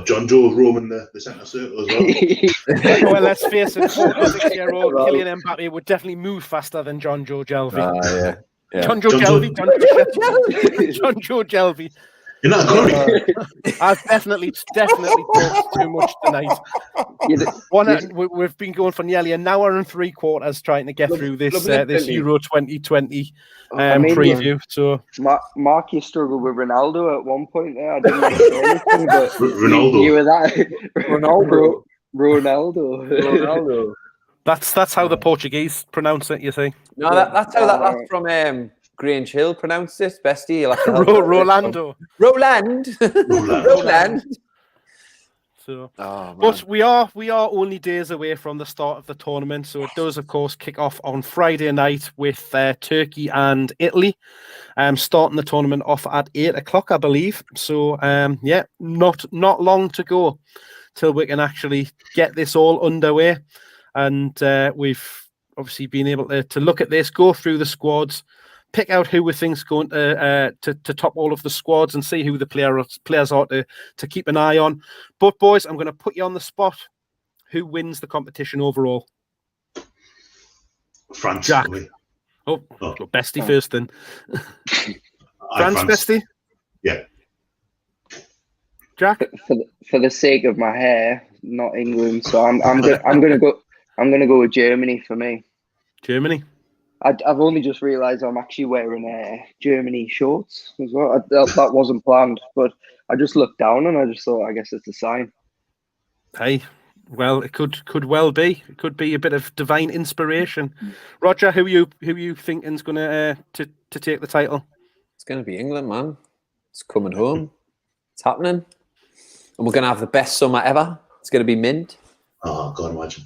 John Joe roaming the centre circle as well. Well, let's face it, 46-year-old Kylian Mbappe would definitely move faster than John Joe Gelvy. John Joe Gelvy. John Joe Gelvy. You're not correct. I've definitely talked too much tonight. We've been going for nearly an hour and 3/4 trying to get through this Euro 2020 preview. So, Mark, you struggled with Ronaldo at one point there. I didn't say anything, but Ronaldo. You were that Ronaldo. That's how the Portuguese pronounce it. You see? No, that's how that lad from Grange Hill pronounced it. Bestie, you'll have to help Rolando. Roland. So, but we are only days away from the start of the tournament, so it does, of course, kick off on Friday night with Turkey and Italy, starting the tournament off at 8 o'clock, I believe. So, not long to go till we can actually get this all underway, and we've obviously been able to look at this, go through the squads, pick out who we think's going to top all of the squads, and see who the players are to keep an eye on. But boys, I'm going to put you on the spot. Who wins the competition overall? France. Jack. Bestie first then. France, Bestie. Yeah. Jack. For the sake of my hair, not England. So I'm gonna go with Germany for me. Germany. I've only just realised I'm actually wearing Germany shorts as well. That wasn't planned, but I just looked down and I just thought, I guess it's a sign. Hey, well, it could well be. It could be a bit of divine inspiration. Roger, who you thinking's going to take the title? It's going to be England, man. It's coming home. It's happening, and we're going to have the best summer ever. It's going to be mint. Oh, God, imagine.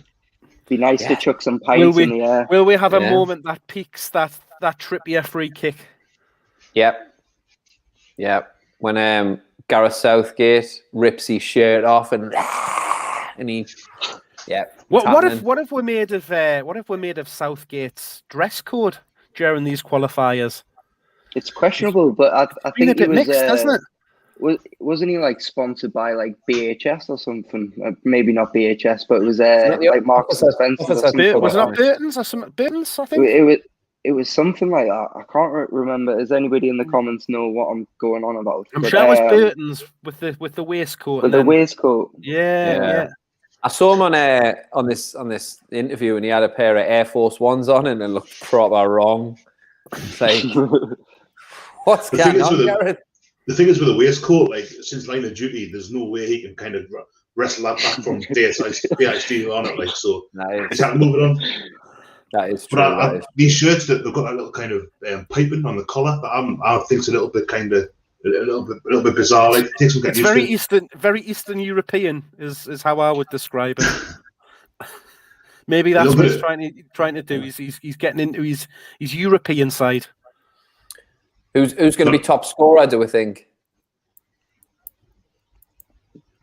Be nice to chuck some pints in the air. Will we have a moment that peaks that Trippier free kick? Yep. When Gareth Southgate rips his shirt off and he, What if we made of Southgate's dress code during these qualifiers? It's questionable, but I think a bit mixed, hasn't it? Wasn't he like sponsored by like BHS or something? Maybe not BHS, but it was like Marcus and Spencer. Was it not Burton's or something? Burton's, I think. It was something like that. I can't remember. Does anybody in the comments know what I'm going on about? I'm sure it was Burton's with the waistcoat. With the waistcoat. Yeah. I saw him on this interview, and he had a pair of Air Force Ones on, and it looked proper wrong. It's like, what's going on, Gareth? The thing is with the waistcoat, like since line of duty, there's no way he can kind of wrestle that back from DHD on it. Like so, he's had to move it on. That is true. But these shirts that they've got that little kind of piping on the collar that I think's a little bit kind of a little bit bizarre. Like, it takes some getting used to. Very Eastern European is how I would describe it. Maybe that's what he's trying to do. He's getting into his European side. Who's going to be top scorer, do we think?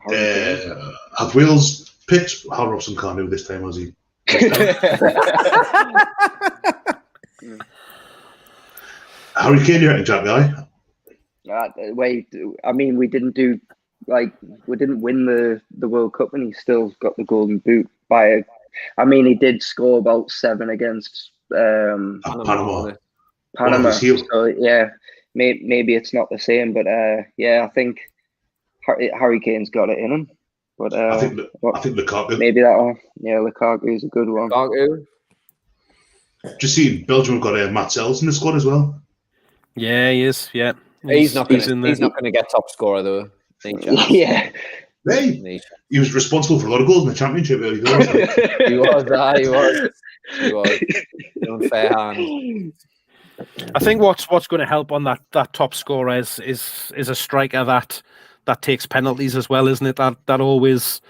Have Wales picked? Hal Robson can't do this time, has he? Harry Kane, you reckon, Jack? Wait, I mean, we didn't win the World Cup, and he still got the Golden Boot by. I mean, he did score about 7 against Panama. So yeah, maybe it's not the same, but yeah, I think Harry Kane's got it in him. But I think Lukaku. Maybe that one. Yeah, Lukaku is a good one. Lukaku. Just see Belgium have got Matt Sells in the squad as well. Yeah, he is. Yeah, he's not going to get top scorer though. Yeah. Hey, he was responsible for a lot of goals in the Championship early doors. He was. Unfair hand. I think what's going to help on that top scorer is a striker that takes penalties as well, isn't it? That always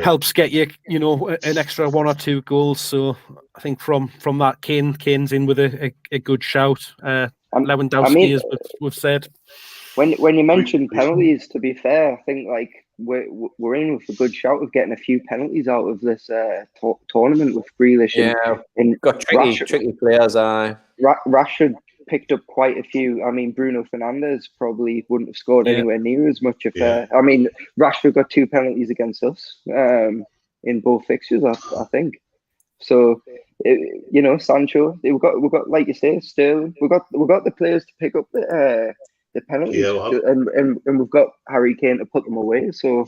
helps get you an extra 1 or 2 goals. So I think from that, Kane's in with a good shout. Lewandowski, as we've said. When you mentioned penalties, to be fair, I think like we're in with a good shout of getting a few penalties out of this tournament with Grealish. And got tricky players. Rashford picked up quite a few. I mean, Bruno Fernandes probably wouldn't have scored anywhere near as much. I mean, Rashford got 2 penalties against us in both fixtures, I think. So, Sancho, we've got like you say, Sterling. We've got the players to pick up the penalties, and we've got Harry Kane to put them away. So,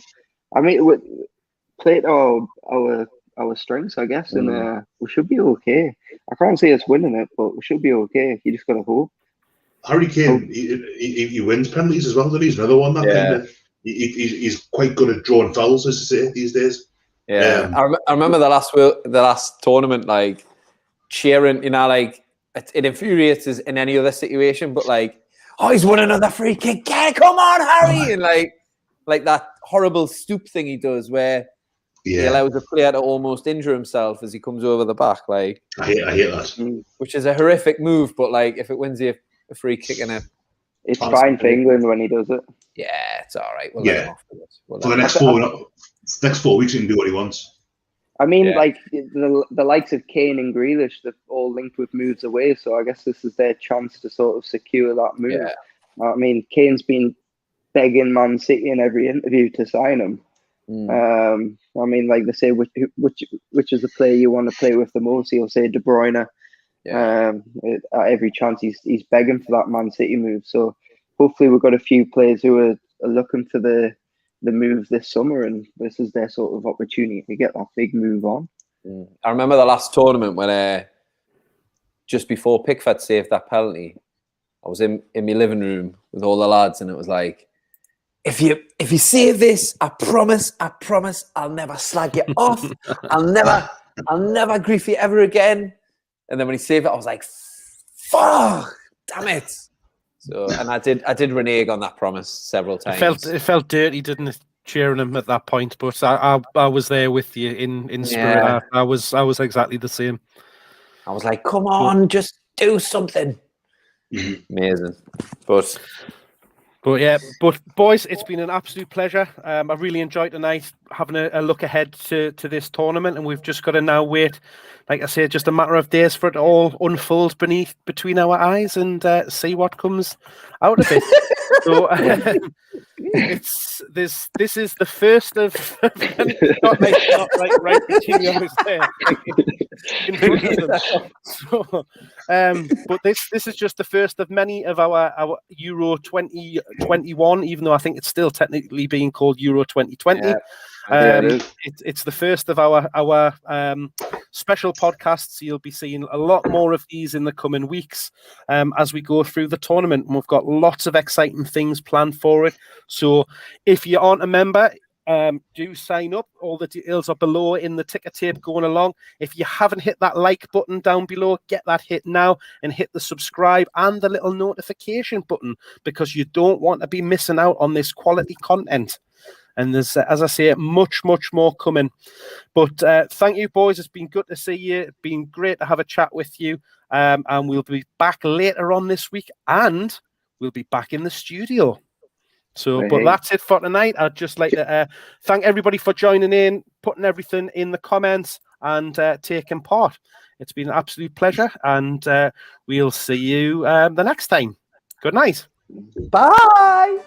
I mean, we played our strengths, I guess, and we should be okay. I can't say us winning it, but we should be okay. You just got to hope. Harry Kane, he wins penalties as well. He's another one that kind of he's quite good at drawing fouls, as to say, these days. Yeah, I remember the last tournament, like cheering. Like it infuriates us in any other situation, but like, oh, he's won another free kick! Yeah, come on, Harry! And like that horrible stoop thing he does, where he allows a player to almost injure himself as he comes over the back. Like, I hate that. Which is a horrific move, but like if it wins you a free kick in it, it's fine for England when he does it. Yeah, it's all right. We'll let him off for the next 4 weeks, he can do what he wants. I mean, like the likes of Kane and Grealish, they're all linked with moves away. So I guess this is their chance to sort of secure that move. Yeah. I mean, Kane's been begging Man City in every interview to sign him. I mean, like they say, which is the player you want to play with the most? He'll say De Bruyne. At every chance, he's begging for that Man City move. So hopefully, we've got a few players who are looking for the move this summer, and this is their sort of opportunity to get that big move on. I remember the last tournament when just before Pickford saved that penalty, I was in my living room with all the lads, and it was like, if you save this, I promise, I'll never slag you off. I'll never grief you ever again. And then when he saved it, I was like, fuck, damn it. So, and I did renege on that promise several times. It felt dirty, didn't it, cheering him at that point? But I was there with you in spirit. I was exactly the same. I was like, come on, just do something. Amazing. But yeah, boys, it's been an absolute pleasure. I really enjoyed tonight having a look ahead to this tournament, and we've just got to now wait, like I say, just a matter of days for it to all unfold between our eyes and see what comes out of it. So this is the first of not right between you there. So, but this is just the first of many of our Euro 2021, even though I think it's still technically being called Euro 2020. Yeah. It's the first of our special podcasts. You'll be seeing a lot more of these in the coming weeks as we go through the tournament. And we've got lots of exciting things planned for it. So if you aren't a member, do sign up. All the details are below in the ticker tape going along. If you haven't hit that like button down below, get that hit now and hit the subscribe and the little notification button, because you don't want to be missing out on this quality content. And there's, as I say, much more coming. But thank you, boys. It's been good to see you. It's been great to have a chat with you. And we'll be back later on this week, and we'll be back in the studio. So, but that's it for tonight. I'd just like to thank everybody for joining in, putting everything in the comments, and taking part. It's been an absolute pleasure, and we'll see you the next time. Good night. Bye.